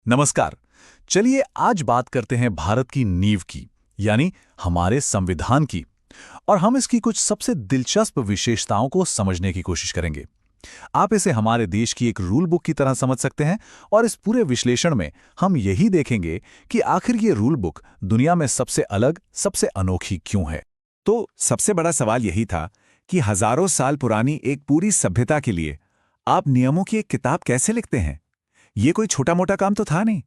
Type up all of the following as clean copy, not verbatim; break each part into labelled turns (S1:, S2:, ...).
S1: नमस्कार। चलिए आज बात करते हैं भारत की नींव की, यानी हमारे संविधान की। और हम इसकी कुछ सबसे दिलचस्प विशेषताओं को समझने की कोशिश करेंगे। आप इसे हमारे देश की एक रूल बुक की तरह समझ सकते हैं और इस पूरे विश्लेषण में हम यही देखेंगे कि आखिर ये रूल बुक दुनिया में सबसे अलग, सबसे अनोखी क्यों है।
S2: तो सबसे बड़ा सवाल यही था कि हजारों साल पुरानी एक पूरी सभ्यता के लिए आप नियमों की एक किताब कैसे लिखते हैं। ये कोई छोटा मोटा काम तो था नहीं।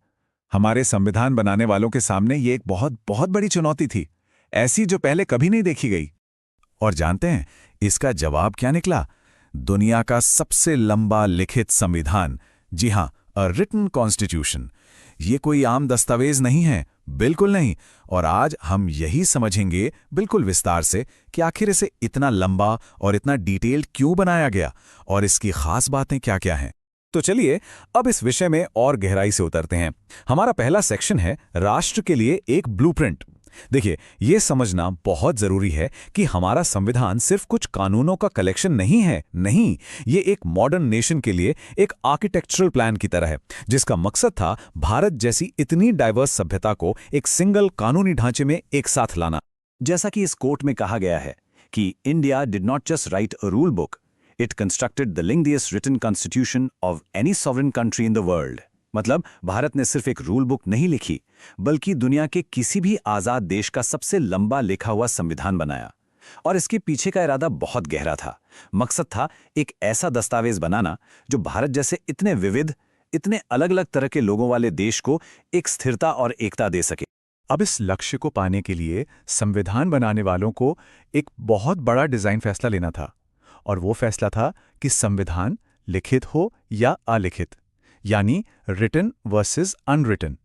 S2: हमारे संविधान बनाने वालों के सामने ये एक बहुत बहुत बड़ी चुनौती थी, ऐसी जो पहले कभी नहीं देखी गई। और जानते हैं इसका जवाब क्या निकला? दुनिया का सबसे लंबा लिखित संविधान। जी हां, अ रिटन कॉन्स्टिट्यूशन। ये कोई आम दस्तावेज नहीं है, बिल्कुल नहीं। और आज हम यही समझेंगे बिल्कुल विस्तार से कि आखिर इसे इतना लंबा और इतना डिटेल्ड क्यों बनाया गया और इसकी खास बातें क्या-क्या हैं। तो चलिए अब इस विषय में और गहराई से उतरते हैं। हमारा पहला सेक्शन है राष्ट्र के लिए एक ब्लूप्रिंट। देखिए, यह समझना बहुत जरूरी है कि हमारा संविधान सिर्फ कुछ कानूनों का कलेक्शन नहीं है। नहीं, ये एक मॉडर्न नेशन के लिए एक आर्किटेक्चरल प्लान की तरह है, जिसका मकसद था भारत जैसी इतनी डाइवर्स सभ्यता को एक सिंगल कानूनी ढांचे में एक साथ लाना। जैसा कि इस कोट में कहा गया है कि India did not just right a rule book, it constructed the lengthiest written constitution of any sovereign country in the world। मतलब भारत ने सिर्फ एक रूल बुक नहीं लिखी, बल्कि दुनिया के किसी भी आजाद देश का सबसे लंबा लिखा हुआ संविधान बनाया। और इसके पीछे का इरादा बहुत गहरा था। मकसद था एक ऐसा दस्तावेज बनाना जो भारत जैसे इतने विविध, इतने अलग अलग तरह के लोगों वाले देश को एक स्थिरता और एकता दे सके।
S1: अब इस लक्ष्य को पाने के लिए संविधान बनाने वालों को एक बहुत बड़ा डिजाइन फैसला लेना था। और वो फैसला था कि संविधान लिखित हो या अलिखित, यानी रिटन वर्सेस अनरिटन।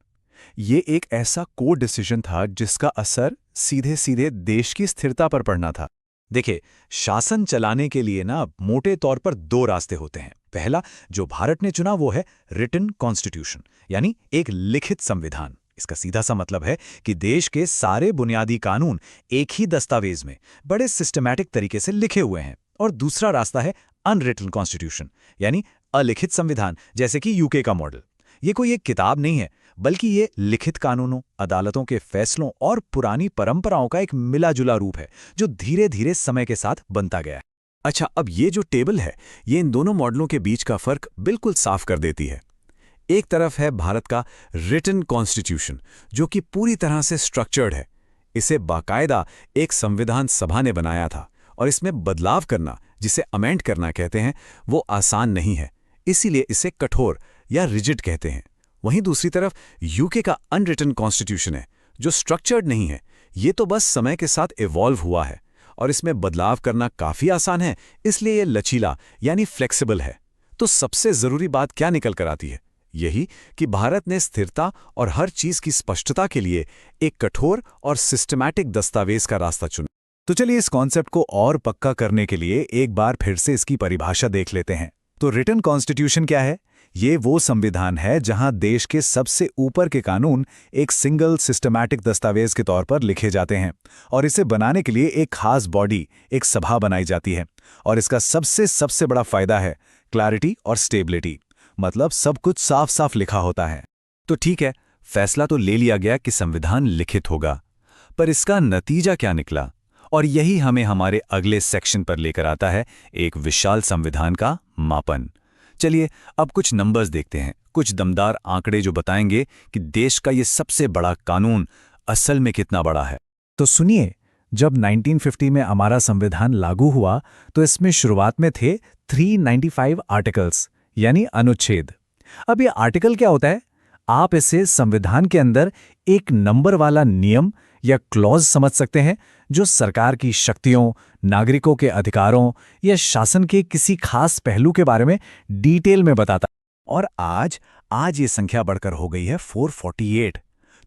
S1: ये एक ऐसा कोर डिसीजन था जिसका असर सीधे सीधे देश की स्थिरता पर पड़ना था। देखिए, शासन चलाने के लिए ना मोटे तौर पर दो रास्ते होते हैं। पहला जो भारत ने चुना वो है रिटन कॉन्स्टिट्यूशन, यानी एक लिखित संविधान। इसका सीधा सा मतलब है कि देश के सारे बुनियादी कानून एक ही दस्तावेज में बड़े सिस्टमैटिक तरीके से लिखे हुए हैं। और दूसरा रास्ता है अनरिटन कॉन्स्टिट्यूशन, यानी अलिखित संविधान, जैसे कि यूके का मॉडल। ये कोई एक किताब नहीं है, बल्कि ये लिखित कानूनों, अदालतों के फैसलों और पुरानी परंपराओं का एक मिला जुला रूप है जो धीरे धीरे समय के साथ बनता गया है। अच्छा, अब ये जो टेबल है ये इन दोनों मॉडलों के बीच का फर्क बिल्कुल साफ कर देती है। एक तरफ है भारत का रिटन कॉन्स्टिट्यूशन, जो कि पूरी तरह से स्ट्रक्चर्ड है। इसे बाकायदा एक संविधान सभा ने बनाया था और इसमें बदलाव करना, जिसे अमेंड करना कहते हैं, वो आसान नहीं है। इसीलिए इसे कठोर या रिजिड कहते हैं। वहीं दूसरी तरफ यूके का अनरिटन कॉन्स्टिट्यूशन है, जो स्ट्रक्चर्ड नहीं है। ये तो बस समय के साथ इवॉल्व हुआ है और इसमें बदलाव करना काफी आसान है, इसलिए ये लचीला यानी फ्लेक्सिबल है। तो सबसे जरूरी बात क्या निकल कर आती है? यही कि भारत ने स्थिरता और हर चीज की स्पष्टता के लिए एक कठोर और सिस्टमैटिक दस्तावेज का रास्ता चुना। तो चलिए इस कॉन्सेप्ट को और पक्का करने के लिए एक बार फिर से इसकी परिभाषा देख लेते हैं। तो रिटन कॉन्स्टिट्यूशन क्या है? ये वो संविधान है जहां देश के सबसे ऊपर के कानून एक सिंगल सिस्टमैटिक दस्तावेज के तौर पर लिखे जाते हैं और इसे बनाने के लिए एक खास बॉडी, एक सभा बनाई जाती है। और इसका सबसे बड़ा फायदा है क्लैरिटी और स्टेबिलिटी, मतलब सब कुछ साफ साफ लिखा होता है। तो ठीक है, फैसला तो ले लिया गया कि संविधान लिखित होगा, पर इसका नतीजा क्या निकला? और यही हमें हमारे अगले सेक्शन पर लेकर आता है, एक विशाल संविधान का मापन। चलिए अब कुछ नंबर्स देखते हैं, कुछ दमदार आंकड़े जो बताएंगे कि देश का ये सबसे बड़ा कानून असल में कितना बड़ा है।
S3: तो सुनिए, जब 1950 में हमारा संविधान लागू हुआ तो इसमें शुरुआत में थे 395 आर्टिकल्स, यानी अनुच्छेद। अब ये आर्टिकल क्या होता है? आप इसे संविधान के अंदर एक नंबर वाला नियम या क्लॉज समझ सकते हैं, जो सरकार की शक्तियों, नागरिकों के अधिकारों या शासन के किसी खास पहलू के बारे में डिटेल में बताता। और आज ये संख्या बढ़कर हो गई है 448।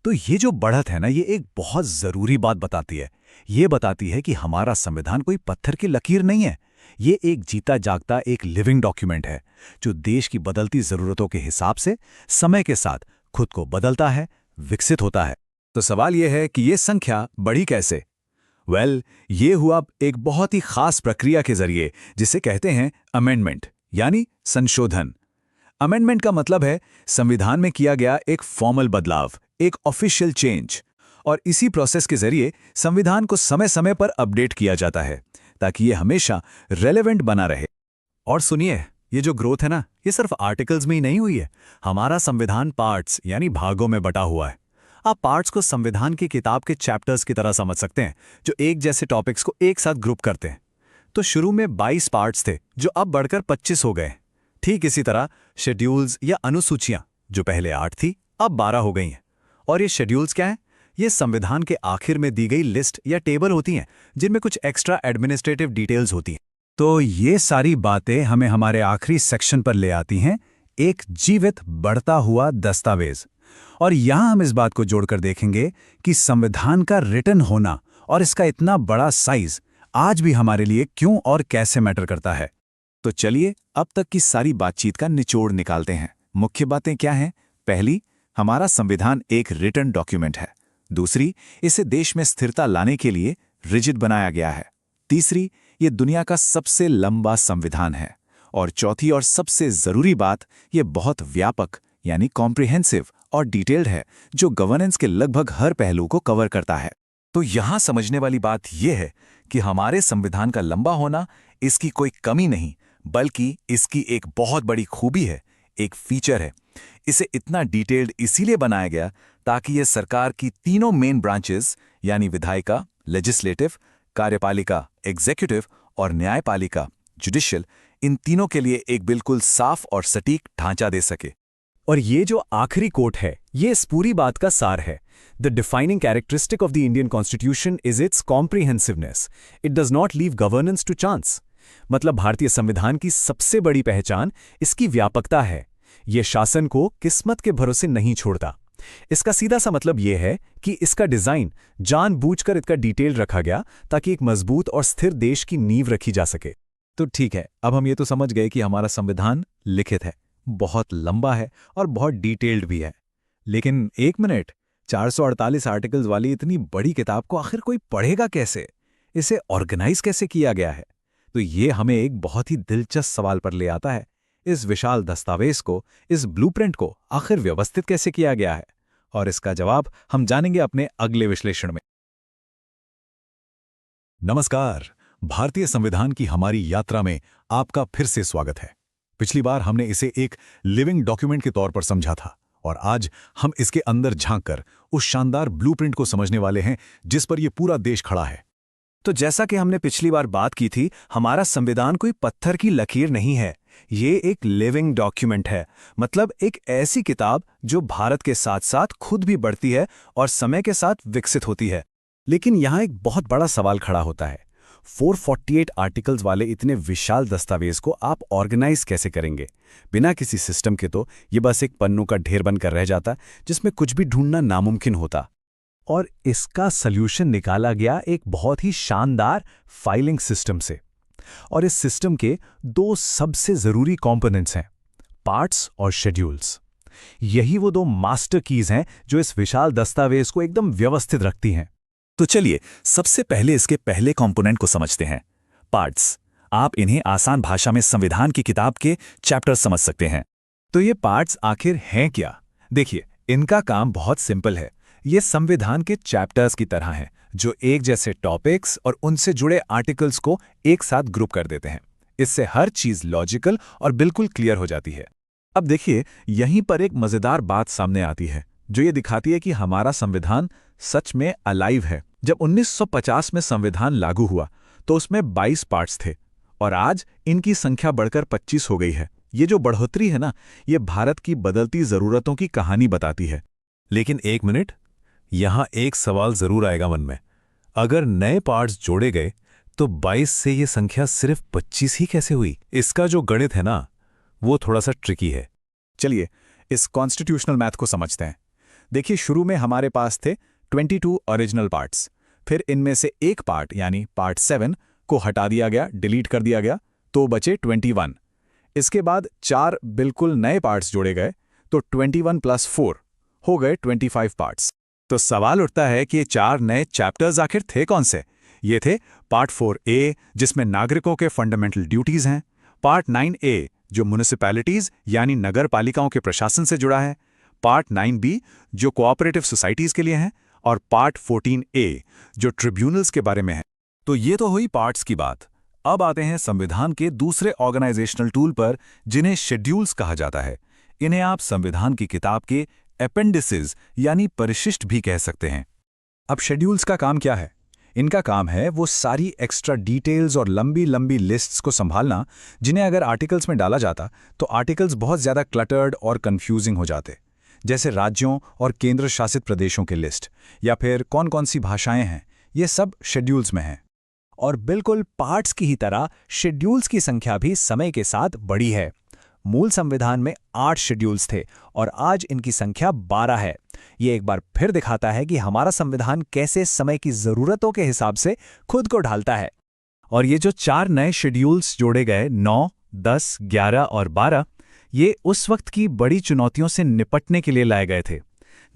S3: तो ये जो बढ़त है ना, ये एक बहुत जरूरी बात बताती है। ये बताती है कि हमारा संविधान कोई पत्थर की लकीर नहीं है। ये एक जीता जागता एक लिविंग डॉक्यूमेंट है, जो देश की बदलती जरूरतों के हिसाब से समय के साथ खुद को बदलता है, विकसित होता है।
S2: तो सवाल यह है कि ये संख्या बढ़ी कैसे? ये हुआ एक बहुत ही खास प्रक्रिया के जरिए, जिसे कहते हैं अमेंडमेंट, यानी संशोधन। अमेंडमेंट का मतलब है संविधान में किया गया एक फॉर्मल बदलाव, एक ऑफिशियल चेंज। और इसी प्रोसेस के जरिए संविधान को समय समय पर अपडेट किया जाता है ताकि ये हमेशा रेलेवेंट बना रहे।
S3: और सुनिए, ये जो ग्रोथ है ना, ये सिर्फ आर्टिकल्स में ही नहीं हुई है। हमारा संविधान पार्ट्स यानी भागों में बटा हुआ है। आप पार्ट्स को संविधान की किताब के चैप्टर्स की तरह समझ सकते हैं, जो एक जैसे टॉपिक्स को एक साथ ग्रुप करते हैं। तो शुरू में 22 पार्ट्स थे, जो अब बढ़कर 25 हो गए। ठीक इसी तरह शेड्यूल्स या अनुसूचियां, जो पहले 8 थी, अब 12 हो गई हैं। और ये शेड्यूल्स क्या हैं? ये संविधान के आखिर में दी गई लिस्ट या टेबल होती हैं, जिनमें कुछ एक्स्ट्रा एडमिनिस्ट्रेटिव डिटेल्स होती हैं। तो ये सारी बातें हमें हमारे आखिरी सेक्शन पर ले आती हैं, एक जीवित बढ़ता हुआ दस्तावेज। और यहां हम इस बात को जोड़कर देखेंगे कि संविधान का रिटन होना और इसका इतना बड़ा साइज आज भी हमारे लिए क्यों और कैसे मैटर करता है।
S2: तो चलिए अब तक की सारी बातचीत का निचोड़ निकालते हैं। मुख्य बातें क्या हैं? पहली, हमारा संविधान एक रिटन डॉक्यूमेंट है। दूसरी, इसे देश में स्थिरता लाने के लिए रिजिड बनाया गया है। तीसरी, ये दुनिया का सबसे लंबा संविधान है। और चौथी और सबसे जरूरी बात, ये बहुत व्यापक यानी कॉम्प्रिहेंसिव और डिटेल्ड है, जो गवर्नेंस के लगभग हर पहलू को कवर करता है। तो यहां समझने वाली बात यह है कि हमारे संविधान का लंबा होना इसकी कोई कमी नहीं, बल्कि इसकी एक बहुत बड़ी खूबी है, एक फीचर है। इसे इतना डिटेल्ड इसीलिए बनाया गया ताकि यह सरकार की तीनों मेन ब्रांचेस यानी विधायिका, लेजिस्लेटिव, कार्यपालिका, एग्जीक्यूटिव और न्यायपालिका, जुडिशियल, इन तीनों के लिए एक बिल्कुल साफ और सटीक ढांचा दे सके।
S3: और ये जो आखिरी कोट है, ये इस पूरी बात का सार है। The defining characteristic of the Indian constitution is its comprehensiveness. It does not leave governance to chance. मतलब भारतीय संविधान की सबसे बड़ी पहचान इसकी व्यापकता है। ये शासन को किस्मत के भरोसे नहीं छोड़ता। इसका सीधा सा मतलब यह है कि इसका डिजाइन जानबूझकर इतना डिटेल रखा गया ताकि एक मजबूत और स्थिर देश की नींव रखी जा सके।
S2: तो ठीक है, अब हम ये तो समझ गए कि हमारा संविधान लिखित है, बहुत लंबा है और बहुत डिटेल्ड भी है। लेकिन एक मिनट, 448 आर्टिकल्स वाली इतनी बड़ी किताब को आखिर कोई पढ़ेगा कैसे? इसे ऑर्गेनाइज कैसे किया गया है? तो ये हमें एक बहुत ही दिलचस्प सवाल पर ले आता है। इस विशाल दस्तावेज को, इस ब्लूप्रिंट को आखिर व्यवस्थित कैसे किया गया है? और इसका जवाब हम जानेंगे अपने अगले विश्लेषण में। नमस्कार, भारतीय संविधान की हमारी यात्रा में आपका फिर से स्वागत है। पिछली बार हमने इसे एक लिविंग डॉक्यूमेंट के तौर पर समझा था और आज हम इसके अंदर झांककर उस शानदार ब्लूप्रिंट को समझने वाले हैं जिस पर यह पूरा देश खड़ा है।
S3: तो जैसा कि हमने पिछली बार बात की थी, हमारा संविधान कोई पत्थर की लकीर नहीं है। ये एक लिविंग डॉक्यूमेंट है, मतलब एक ऐसी किताब जो भारत के साथ साथ खुद भी बढ़ती है और समय के साथ विकसित होती है। लेकिन यहाँ एक बहुत बड़ा सवाल खड़ा होता है। 448 आर्टिकल्स वाले इतने विशाल दस्तावेज को आप ऑर्गेनाइज कैसे करेंगे? बिना किसी सिस्टम के तो ये बस एक पन्नों का ढेर बनकर रह जाता, जिसमें कुछ भी ढूंढना नामुमकिन होता। और इसका सल्यूशन निकाला गया एक बहुत ही शानदार फाइलिंग सिस्टम से। और इस सिस्टम के दो सबसे जरूरी कंपोनेंट्स हैं, पार्ट्स और शेड्यूल्स। यही वो दो मास्टर कीज हैं जो इस विशाल दस्तावेज को एकदम व्यवस्थित रखती हैं।
S2: तो चलिए सबसे पहले इसके पहले कंपोनेंट को समझते हैं, पार्ट्स। आप इन्हें आसान भाषा में संविधान की किताब के चैप्टर समझ सकते हैं। तो ये पार्ट्स आखिर हैं क्या? देखिए, इनका काम बहुत सिंपल है। ये संविधान के चैप्टर्स की तरह हैं, जो एक जैसे टॉपिक्स और उनसे जुड़े आर्टिकल्स को एक साथ ग्रुप कर देते हैं। इससे हर चीज लॉजिकल और बिल्कुल क्लियर हो जाती है। अब देखिए, यहीं पर एक मजेदार बात सामने आती है जो ये दिखाती है कि हमारा संविधान सच में अलाइव है। जब 1950 में संविधान लागू हुआ तो उसमें 22 पार्ट्स थे और आज इनकी संख्या बढ़कर 25 हो गई है। ये जो बढ़ोतरी है ना, ये भारत की बदलती जरूरतों की कहानी बताती है। लेकिन एक मिनट, यहां एक सवाल जरूर आएगा मन में। अगर नए पार्ट्स जोड़े गए तो 22 से ये संख्या सिर्फ 25 ही कैसे हुई? इसका जो गणित है ना, वो थोड़ा सा ट्रिकी है। चलिए इस कॉन्स्टिट्यूशनल मैथ को समझते हैं। देखिए, शुरू में हमारे पास थे 22 ओरिजिनल पार्ट्स। फिर इनमें से एक पार्ट यानी पार्ट 7 को हटा दिया गया, डिलीट कर दिया गया, तो बचे 21। इसके बाद 4 बिल्कुल नए पार्ट्स जोड़े गए, तो 21 + 4 हो गए 25 पार्ट्स। तो सवाल उठता है कि ये 4 नए चैप्टर्स आखिर थे कौन से? ये थे पार्ट 4A, जिसमें नागरिकों के फंडामेंटल ड्यूटीज हैं, पार्ट 9A,
S1: जो म्युनिसिपैलिटीज यानी नगर पालिकाओं के प्रशासन से जुड़ा है, पार्ट 9B जो कोऑपरेटिव सोसाइटीज के लिए है, और पार्ट 14A जो ट्रिब्यूनल्स के बारे में है।
S2: तो ये तो हुई पार्ट्स की बात। अब आते हैं संविधान के दूसरे ऑर्गेनाइजेशनल टूल पर, जिन्हें शेड्यूल्स कहा जाता है। इन्हें आप संविधान की किताब के अपेंडिसेस यानी परिशिष्ट भी कह सकते हैं।
S3: अब शेड्यूल्स का काम क्या है? इनका काम है वो सारी एक्स्ट्रा डिटेल्स और लंबी लंबी लिस्ट्स को संभालना, जिन्हें अगर आर्टिकल्स में डाला जाता तो आर्टिकल्स बहुत ज़्यादा क्लटर्ड और कंफ्यूजिंग हो जाते। जैसे राज्यों और केंद्र शासित प्रदेशों की लिस्ट, या फिर कौन कौन सी भाषाएं हैं, ये सब शेड्यूल्स में हैं। और बिल्कुल पार्ट्स की ही तरह शेड्यूल्स की संख्या भी समय के साथ बढ़ी है। मूल संविधान में 8 शेड्यूल्स थे और आज इनकी संख्या 12 है। ये एक बार फिर दिखाता है कि हमारा संविधान कैसे समय की ज़रूरतों के हिसाब से खुद को ढालता है। और ये जो 4 नए शेड्यूल्स जोड़े गए, 9, 10, 11 और 12, ये उस वक्त की बड़ी चुनौतियों से निपटने के लिए लाए गए थे,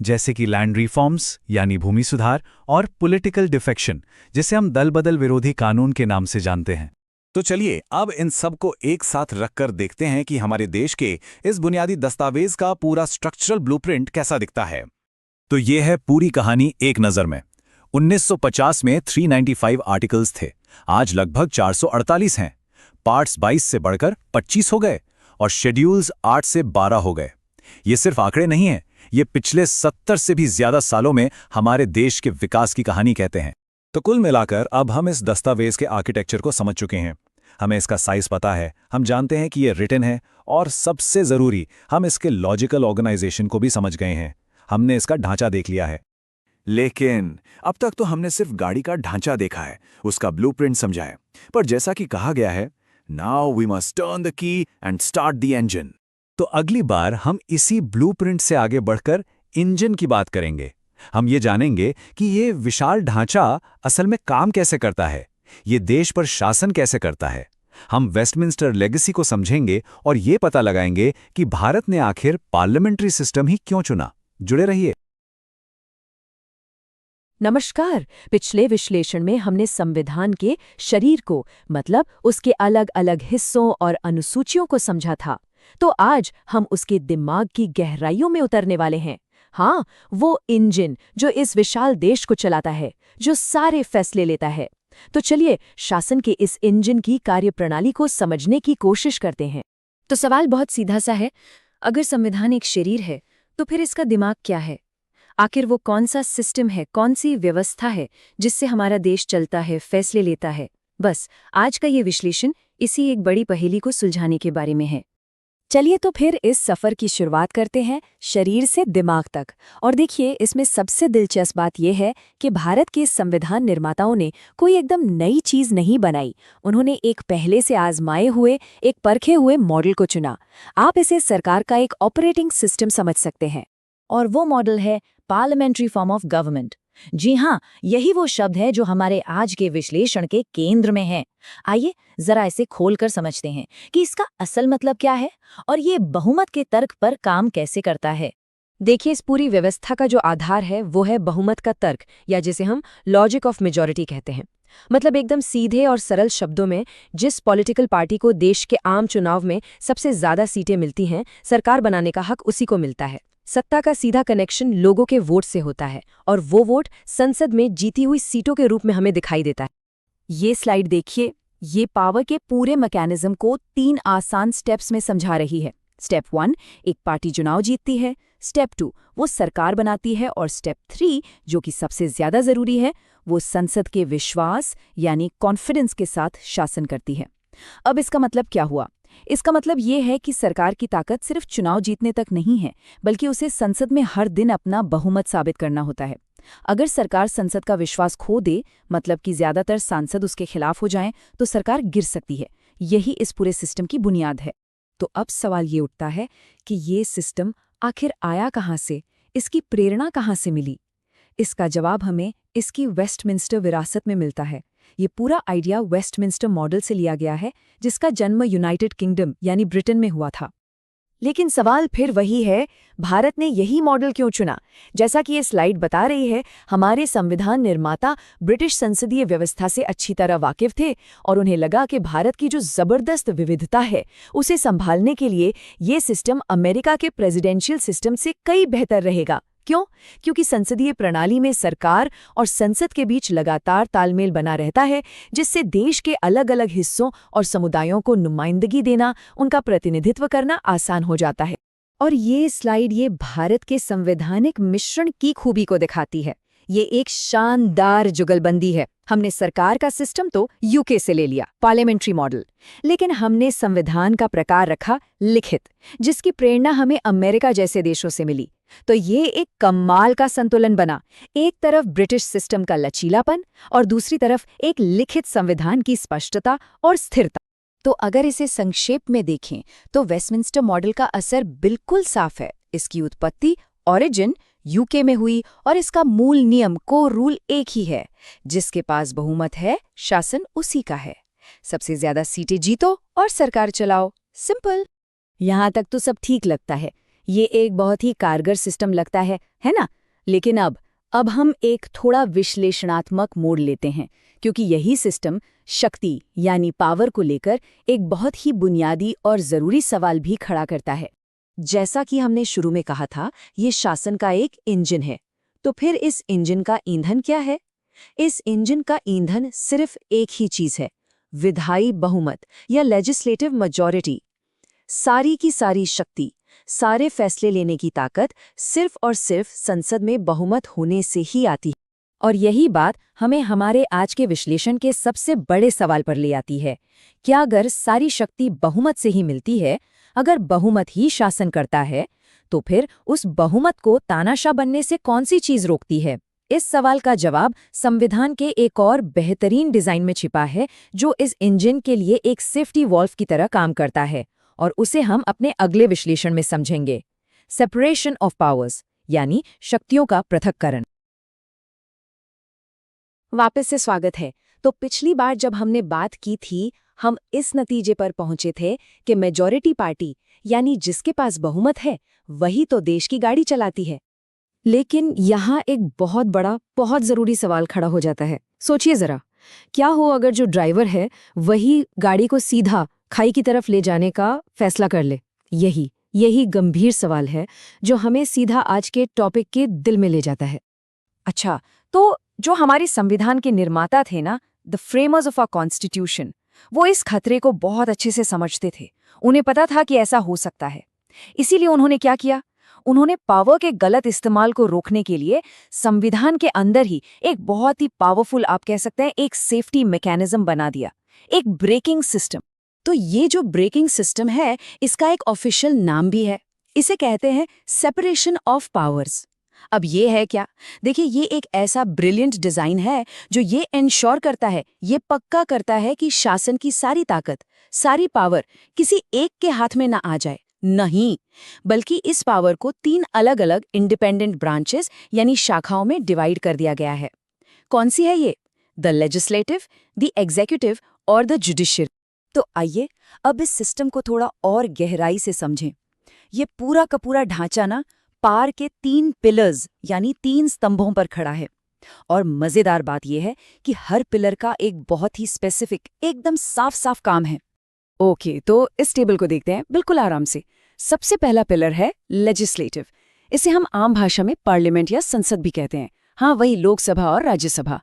S3: जैसे कि लैंड रिफॉर्म्स यानी भूमि सुधार, और पॉलिटिकल डिफेक्शन, जिसे हम दल बदल विरोधी कानून के नाम से जानते हैं।
S2: तो चलिए अब इन सब को एक साथ रखकर देखते हैं कि हमारे देश के इस बुनियादी दस्तावेज का पूरा स्ट्रक्चरल ब्लूप्रिंट कैसा दिखता है।
S3: तो ये है पूरी कहानी एक नज़र में। 1950 में 395 आर्टिकल्स थे, आज लगभग 448 हैं। पार्ट्स 22 से बढ़कर 25 हो गए और शेड्यूल्स 8 से 12 हो गए। ये सिर्फ आंकड़े नहीं हैं, ये पिछले 70 से भी ज्यादा सालों में हमारे देश के विकास की कहानी कहते हैं। तो कुल मिलाकर अब हम इस दस्तावेज के आर्किटेक्चर को समझ चुके हैं। हमें इसका साइज पता है, हम जानते हैं कि ये रिटन है, और सबसे ज़रूरी, हम इसके लॉजिकल ऑर्गेनाइजेशन को भी समझ गए हैं। हमने इसका ढांचा देख लिया है।
S2: लेकिन अब तक तो हमने सिर्फ गाड़ी का ढांचा देखा है, उसका ब्लूप्रिंट समझा है। पर जैसा कि कहा गया है, now we must turn the key and start the engine.
S3: तो अगली बार हम इसी ब्लूप्रिंट से आगे बढ़कर इंजन की बात करेंगे। हम ये जानेंगे कि ये विशाल ढांचा असल में काम कैसे करता है, ये देश पर शासन कैसे करता है। हम वेस्टमिंस्टर लेगेसी को समझेंगे और ये पता लगाएंगे कि भारत ने आखिर पार्लियामेंट्री सिस्टम ही क्यों चुना। जुड़े रहिए।
S4: नमस्कार। पिछले विश्लेषण में हमने संविधान के शरीर को, मतलब उसके अलग अलग हिस्सों और अनुसूचियों को समझा था। तो आज हम उसके दिमाग की गहराइयों में उतरने वाले हैं। हाँ, वो इंजन जो इस विशाल देश को चलाता है, जो सारे फैसले लेता है। तो चलिए शासन के इस इंजन की कार्यप्रणाली को समझने की कोशिश करते हैं।
S5: तो सवाल बहुत सीधा सा है, अगर संविधान एक शरीर है तो फिर इसका दिमाग क्या है? आखिर वो कौन सा सिस्टम है, कौन सी व्यवस्था है जिससे हमारा देश चलता है, फैसले लेता है? बस आज का ये विश्लेषण इसी एक बड़ी पहेली को सुलझाने के बारे में है।
S4: चलिए तो फिर इस सफ़र की शुरुआत करते हैं, शरीर से दिमाग तक। और देखिए, इसमें सबसे दिलचस्प बात यह है कि भारत के संविधान निर्माताओं ने कोई एकदम नई चीज़ नहीं बनाई। उन्होंने एक पहले से आजमाए हुए, एक परखे हुए मॉडल को चुना। आप इसे सरकार का एक ऑपरेटिंग सिस्टम समझ सकते हैं।
S5: और वो मॉडल है पार्लियामेंट्री फॉर्म ऑफ गवर्नमेंट। जी हाँ, यही वो शब्द है जो हमारे आज के विश्लेषण के केंद्र में है। आइए जरा इसे खोलकर समझते हैं कि इसका असल मतलब क्या है और ये बहुमत के तर्क पर काम कैसे करता है।
S4: देखिए, इस पूरी व्यवस्था का जो आधार है वो है बहुमत का तर्क, या जिसे हम लॉजिक ऑफ मेजॉरिटी कहते हैं। मतलब एकदम सीधे और सरल शब्दों में, जिस पॉलिटिकल पार्टी को देश के आम चुनाव में सबसे ज्यादा सीटें मिलती हैं, सरकार बनाने का हक उसी को मिलता है। सत्ता का सीधा कनेक्शन लोगों के वोट से होता है और वो वोट संसद में जीती हुई सीटों के रूप में हमें दिखाई देता है।
S5: ये स्लाइड देखिए, ये पावर के पूरे मैकेनिज्म को 3 आसान स्टेप्स में समझा रही है। स्टेप 1, एक पार्टी चुनाव जीतती है। स्टेप 2, वो सरकार बनाती है। और स्टेप 3, जो कि सबसे ज्यादा जरूरी है, वो संसद के विश्वास यानी कॉन्फिडेंस के साथ शासन करती है। अब इसका मतलब क्या हुआ? इसका मतलब ये है कि सरकार की ताकत सिर्फ चुनाव जीतने तक नहीं है, बल्कि उसे संसद में हर दिन अपना बहुमत साबित करना होता है। अगर सरकार संसद का विश्वास खो दे, मतलब कि ज्यादातर सांसद उसके खिलाफ हो जाएं, तो सरकार गिर सकती है। यही इस पूरे सिस्टम की बुनियाद है। तो अब सवाल ये उठता है कि ये सिस्टम आखिर आया कहाँ से, इसकी प्रेरणा कहाँ से मिली? इसका जवाब हमें इसकी वेस्टमिंस्टर विरासत में मिलता है। ये पूरा आइडिया वेस्टमिंस्टर मॉडल से लिया गया है, जिसका जन्म यूनाइटेड किंगडम यानी ब्रिटेन में हुआ था।
S4: लेकिन सवाल फिर वही है, भारत ने यही मॉडल क्यों चुना? जैसा कि ये स्लाइड बता रही है, हमारे संविधान निर्माता ब्रिटिश संसदीय व्यवस्था से अच्छी तरह वाकिफ थे और उन्हें लगा कि भारत की जो जबरदस्त विविधता है उसे संभालने के लिए ये सिस्टम अमेरिका के प्रेसिडेंशियल सिस्टम से कई बेहतर रहेगा। क्यों? क्योंकि संसदीय प्रणाली में सरकार और संसद के बीच लगातार तालमेल बना रहता है, जिससे देश के अलग अलग हिस्सों और समुदायों को नुमाइंदगी देना, उनका प्रतिनिधित्व करना आसान हो जाता है।
S5: और ये स्लाइड ये भारत के संवैधानिक मिश्रण की खूबी को दिखाती है। ये एक शानदार जुगलबंदी है। हमने सरकार का सिस्टम तो यूके से ले लिया, पार्लियामेंट्री मॉडल, लेकिन हमने संविधान का प्रकार रखा लिखित, जिसकी प्रेरणा हमें अमेरिका जैसे देशों से मिली। तो ये एक कमाल का संतुलन बना, एक तरफ ब्रिटिश सिस्टम का लचीलापन और दूसरी तरफ एक लिखित संविधान की स्पष्टता और स्थिरता। तो अगर इसे संक्षेप में देखें तो वेस्टमिंस्टर मॉडल का असर बिल्कुल साफ है। इसकी उत्पत्ति ओरिजिन यूके में हुई और इसका मूल नियम को रूल एक ही है, जिसके पास बहुमत है शासन उसी का है। सबसे ज्यादा सीटें जीतो और सरकार चलाओ, सिंपल।
S4: यहाँ तक तो सब ठीक लगता है, ये एक बहुत ही कारगर सिस्टम लगता है ना? लेकिन अब हम एक थोड़ा विश्लेषणात्मक मोड़ लेते हैं, क्योंकि यही सिस्टम शक्ति यानी पावर को लेकर एक बहुत ही बुनियादी और ज़रूरी सवाल भी खड़ा करता है। जैसा कि हमने शुरू में कहा था, ये शासन का एक इंजन है। तो फिर इस इंजन का ईंधन क्या है? इस इंजन का ईंधन सिर्फ एक ही चीज़ है, विधायी बहुमत या लेजिस्लेटिव मेजॉरिटी। सारी की सारी शक्ति, सारे फैसले लेने की ताकत सिर्फ और सिर्फ संसद में बहुमत होने से ही आती है।
S5: और यही बात हमें हमारे आज के विश्लेषण के सबसे बड़े सवाल पर ले आती है। क्या अगर सारी शक्ति बहुमत से ही मिलती है, अगर बहुमत ही शासन करता है, तो फिर उस बहुमत को तानाशाह बनने से कौन सी चीज रोकती है? इस सवाल का जवाब संविधान के एक और बेहतरीन डिजाइन में छिपा है, जो इस इंजन के लिए एक सेफ्टी वॉल्व की तरह काम करता है, और उसे हम अपने अगले विश्लेषण में समझेंगे। सेपरेशन ऑफ पावर्स, यानी शक्तियों का पृथक्करण।
S4: वापस से स्वागत है। तो पिछली बार जब हमने बात की थी, हम इस नतीजे पर पहुंचे थे कि मेजॉरिटी पार्टी यानी जिसके पास बहुमत है वही तो देश की गाड़ी चलाती है। लेकिन यहाँ एक बहुत बड़ा, बहुत जरूरी सवाल खड़ा हो जाता है। सोचिए जरा, क्या हो अगर जो ड्राइवर है वही गाड़ी को सीधा खाई की तरफ ले जाने का फैसला कर ले? यही गंभीर सवाल है जो हमें सीधा आज के टॉपिक के दिल में ले जाता है।
S5: अच्छा, तो जो हमारे संविधान के निर्माता थे ना, the framers of our constitution, वो इस खतरे को बहुत अच्छे से समझते थे। उन्हें पता था कि ऐसा हो सकता है। इसीलिए उन्होंने क्या किया? उन्होंने पावर के गलत इस्तेमाल को रोकने के लिए संविधान के अंदर ही एक बहुत ही पावरफुल, आप कह सकते हैं, एक सेफ्टी मैकेनिज्म बना दिया, एक ब्रेकिंग सिस्टम। तो ये जो ब्रेकिंग सिस्टम है, इसका एक ऑफिशियल नाम भी है। इसे कहते हैं सेपरेशन ऑफ पावर्स। अब ये है क्या? देखिए, ये एक ऐसा ब्रिलियंट डिजाइन है जो ये इंश्योर करता है, ये पक्का करता है कि शासन की सारी ताकत, सारी पावर किसी एक के हाथ में ना आ जाए। नहीं, बल्कि इस पावर को 3 अलग अलग इंडिपेंडेंट ब्रांचेस यानी शाखाओं में डिवाइड कर दिया गया है। कौन सी है ये? द लेजिस्लेटिव, द एग्जीक्यूटिव और द जुडिशियरी। तो आइए अब इस सिस्टम को थोड़ा और गहराई से समझें। ये पूरा का पूरा ढांचा ना पार के 3 पिलर्स यानी 3 स्तंभों पर खड़ा है। और मजेदार बात यह है कि हर पिलर का एक बहुत ही स्पेसिफिक, एकदम साफ साफ काम है। ओके, तो इस टेबल को देखते हैं बिल्कुल आराम से। सबसे पहला पिलर है लेजिस्लेटिव। इसे हम आम भाषा में पार्लियामेंट या संसद भी कहते हैं। हाँ, वही लोकसभा और राज्यसभा।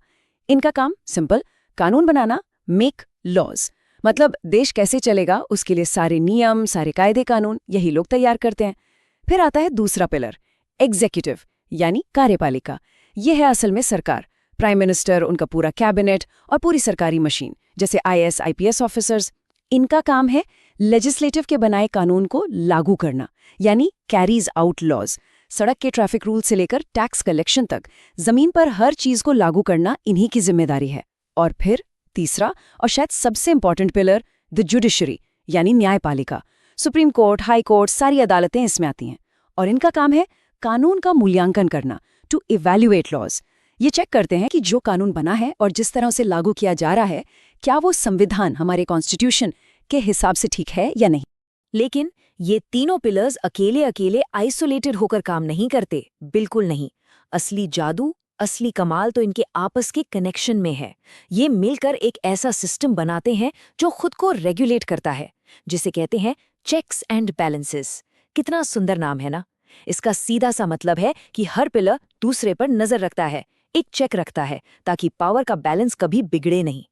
S5: इनका काम सिंपल, कानून बनाना, मेक लॉज। मतलब देश कैसे चलेगा उसके लिए सारे नियम, सारे कायदे कानून यही लोग तैयार करते हैं। फिर आता है दूसरा पिलर, एग्जीक्यूटिव यानी कार्यपालिका। यह है असल में सरकार, प्राइम मिनिस्टर, उनका पूरा कैबिनेट और पूरी सरकारी मशीन, जैसे IAS, IPS ऑफिसर्स। इनका काम है लेजिस्लेटिव के बनाए कानून को लागू करना, यानी कैरीज आउट लॉज। सड़क के ट्रैफिक रूल से लेकर टैक्स कलेक्शन तक जमीन पर हर चीज को लागू करना इन्हीं की जिम्मेदारी है। और फिर तीसरा और शायद सबसे इंपॉर्टेंट पिलर, द जुडिशरी यानी न्यायपालिका। सुप्रीम कोर्ट, हाई कोर्ट, सारी अदालतें इसमें आती हैं। और इनका काम है कानून का मूल्यांकन करना, टू इवैल्यूएट लॉज। ये चेक करते हैं कि जो कानून बना है और जिस तरह से लागू किया जा रहा है, क्या वो संविधान, हमारे कॉन्स्टिट्यूशन के हिसाब से ठीक है या नहीं। लेकिन ये तीनों पिलर्स अकेले अकेले आइसोलेटेड होकर काम नहीं करते, बिल्कुल नहीं। असली जादू, असली कमाल तो इनके आपस के कनेक्शन में है। ये मिलकर एक ऐसा सिस्टम बनाते हैं जो खुद को रेगुलेट करता है, जिसे कहते हैं चेक्स एंड बैलेंसेस। कितना सुंदर नाम है ना। इसका सीधा सा मतलब है कि हर पिलर दूसरे पर नजर रखता है, एक चेक रखता है, ताकि पावर का बैलेंस कभी बिगड़े नहीं।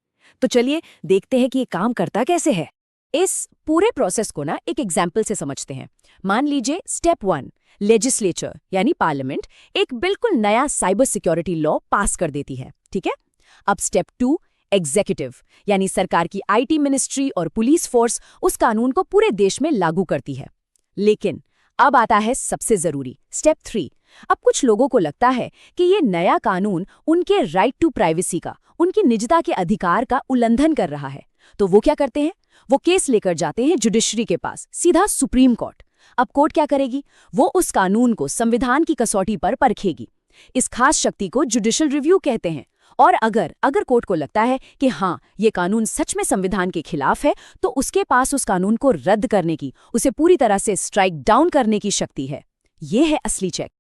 S5: तो चलिए देखते हैं कि ये काम करता कैसे है। इस पूरे प्रोसेस को ना एक एग्जाम्पल से समझते हैं। मान लीजिए स्टेप 1, लेजिस्लेचर यानी पार्लियामेंट एक बिल्कुल नया साइबर सिक्योरिटी लॉ पास कर देती है, ठीक है। अब स्टेप 2, एग्जीक्यूटिव यानी सरकार की आईटी मिनिस्ट्री और पुलिस फोर्स उस कानून को पूरे देश में लागू करती है। लेकिन अब आता है सबसे जरूरी स्टेप 3। अब कुछ लोगों को लगता है कि ये नया कानून उनके राइट टू प्राइवेसी का, उनकी निजता के अधिकार का उल्लंघन कर रहा है। तो वो क्या करते हैं? वो केस लेकर जाते हैं जुडिशरी के पास, सीधा सुप्रीम कोर्ट। अब कोर्ट क्या करेगी? वो उस कानून को संविधान की कसौटी पर परखेगी। इस खास शक्ति को जुडिशियल रिव्यू कहते हैं। और अगर कोर्ट को लगता है कि हाँ, ये कानून सच में संविधान के खिलाफ है, तो उसके पास उस कानून को रद्द करने की, उसे पूरी तरह से स्ट्राइक डाउन करने की शक्ति है। ये है असली चेक।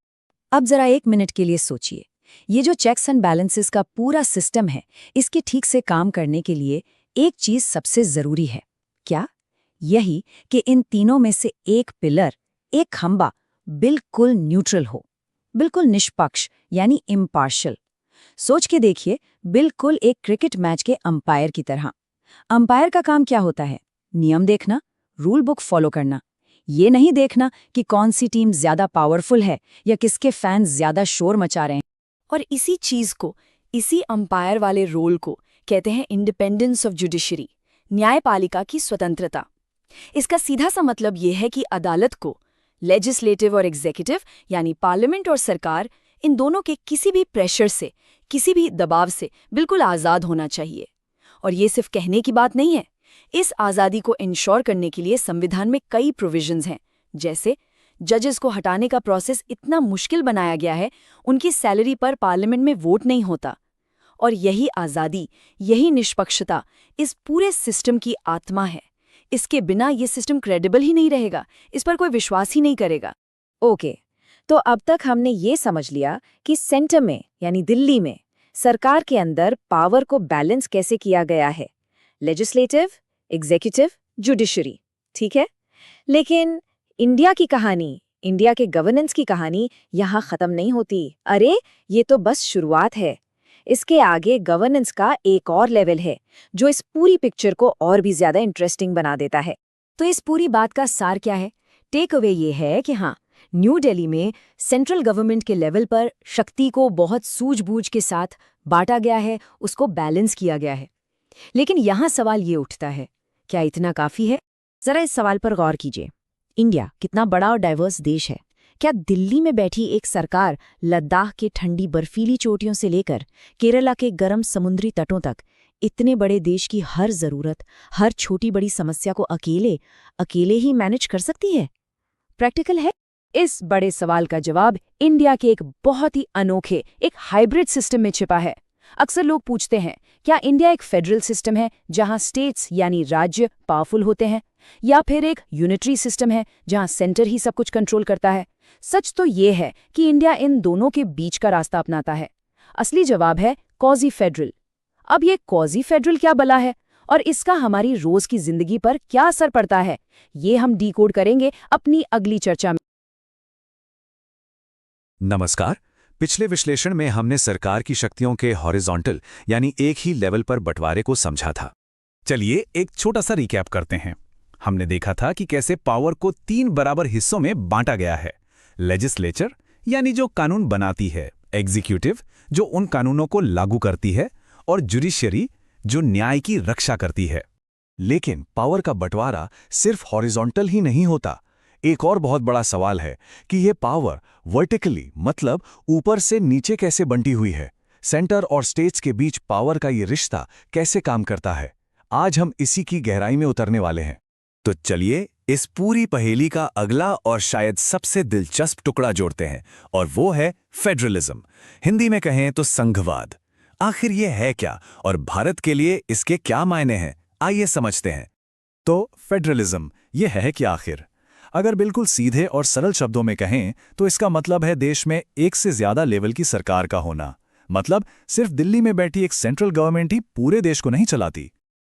S5: अब जरा 1 मिनट के लिए सोचिए, ये जो चेक्स एंड बैलेंसेस का पूरा सिस्टम है, इसके ठीक से काम करने के लिए एक चीज सबसे जरूरी है। क्या? यही कि इन तीनों में से एक पिलर, एक खंबा बिल्कुल न्यूट्रल हो, बिल्कुल निष्पक्ष यानी इम्पार्शियल। सोच के देखिए, बिल्कुल एक क्रिकेट मैच के अंपायर की तरह। अंपायर का काम क्या होता है? नियम देखना, रूल बुक फॉलो करना। ये नहीं देखना कि कौन सी टीम ज्यादा पावरफुल है या किसके फैंस ज्यादा शोर मचा रहे हैं। और इसी चीज को, इसी अंपायर वाले रोल को कहते हैं इंडिपेंडेंस ऑफ जुडिशरी, न्यायपालिका की स्वतंत्रता। इसका सीधा सा मतलब ये है कि अदालत को लेजिस्लेटिव और एग्जीक्यूटिव यानी पार्लियामेंट और सरकार, इन दोनों के किसी भी प्रेशर से, किसी भी दबाव से बिल्कुल आज़ाद होना चाहिए। और ये सिर्फ कहने की बात नहीं है। इस आज़ादी को इंश्योर करने के लिए संविधान में कई प्रोविजंस हैं। जैसे जजेस को हटाने का प्रोसेस इतना मुश्किल बनाया गया है, उनकी सैलरी पर पार्लियामेंट में वोट नहीं होता। और यही आज़ादी, यही निष्पक्षता इस पूरे सिस्टम की आत्मा है। इसके बिना ये सिस्टम क्रेडिबल ही नहीं रहेगा, इस पर कोई विश्वास ही नहीं करेगा। ओके, तो अब तक हमने ये समझ लिया कि सेंटर में यानी दिल्ली में सरकार के अंदर पावर को बैलेंस कैसे किया गया है, लेजिस्लेटिव, एग्जीक्यूटिव, जुडिशरी, ठीक है। लेकिन इंडिया की कहानी, इंडिया के गवर्नेंस की कहानी यहाँ खत्म नहीं होती। अरे, ये तो बस शुरुआत है। इसके आगे गवर्नेंस का एक और लेवल है जो इस पूरी पिक्चर को और भी ज्यादा इंटरेस्टिंग बना देता है। तो इस पूरी बात का सार क्या है? टेक अवे ये है कि हाँ, न्यू दिल्ली में सेंट्रल गवर्नमेंट के लेवल पर शक्ति को बहुत सूझबूझ के साथ बांटा गया है, उसको बैलेंस किया गया है। लेकिन यहाँ सवाल ये उठता है, क्या इतना काफी है? जरा इस सवाल पर गौर कीजिए। इंडिया कितना बड़ा और डाइवर्स देश है। क्या दिल्ली में बैठी एक सरकार लद्दाख के ठंडी बर्फीली चोटियों से लेकर केरला के गर्म समुद्री तटों तक इतने बड़े देश की हर जरूरत, हर छोटी बड़ी समस्या को अकेले ही मैनेज कर सकती है? प्रैक्टिकल है? इस बड़े सवाल का जवाब इंडिया के एक बहुत ही अनोखे, एक हाइब्रिड सिस्टम में छिपा है। अक्सर लोग पूछते हैं, क्या इंडिया एक फेडरल सिस्टम है जहां स्टेट्स यानी राज्य पावरफुल होते हैं, या फिर एक यूनिटरी सिस्टम है जहां सेंटर ही सब कुछ कंट्रोल करता है? सच तो ये है कि इंडिया इन दोनों के बीच का रास्ता अपनाता है। असली जवाब है क्वाज़ी फेडरल। अब ये क्वाज़ी फेडरल क्या बला है और इसका हमारी रोज की जिंदगी पर क्या असर पड़ता है, ये हम डिकोड करेंगे अपनी अगली चर्चा में।
S2: नमस्कार। पिछले विश्लेषण में हमने सरकार की शक्तियों के हॉरिजॉन्टल यानी एक ही लेवल पर बंटवारे को समझा था।
S1: चलिए एक छोटा सा रिकैप करते हैं। हमने देखा था कि कैसे पावर को 3 बराबर हिस्सों में बांटा गया है। लेजिस्लेचर यानी जो कानून बनाती है, एग्जीक्यूटिव जो उन कानूनों को लागू करती है, और जुडिशरी जो न्याय की रक्षा करती है।
S2: लेकिन पावर का बंटवारा सिर्फ हॉरिजॉन्टल ही नहीं होता। एक और बहुत बड़ा सवाल है कि यह पावर वर्टिकली मतलब ऊपर से नीचे कैसे बंटी हुई है। सेंटर और स्टेट्स के बीच पावर का ये रिश्ता कैसे काम करता है। आज हम इसी की गहराई में उतरने वाले हैं। तो चलिए इस पूरी पहेली का अगला और शायद सबसे दिलचस्प टुकड़ा जोड़ते हैं, और वो है फेडरलिज्म। हिंदी में कहें तो संघवाद। आखिर ये है क्या और भारत के लिए इसके क्या मायने हैं, आइए समझते हैं।
S1: तो फेडरलिज्म ये है क्या आखिर?
S3: अगर बिल्कुल सीधे और सरल शब्दों में कहें तो इसका मतलब है देश में एक से ज्यादा लेवल की सरकार का होना। मतलब सिर्फ दिल्ली में बैठी एक सेंट्रल गवर्नमेंट ही पूरे देश को नहीं चलाती।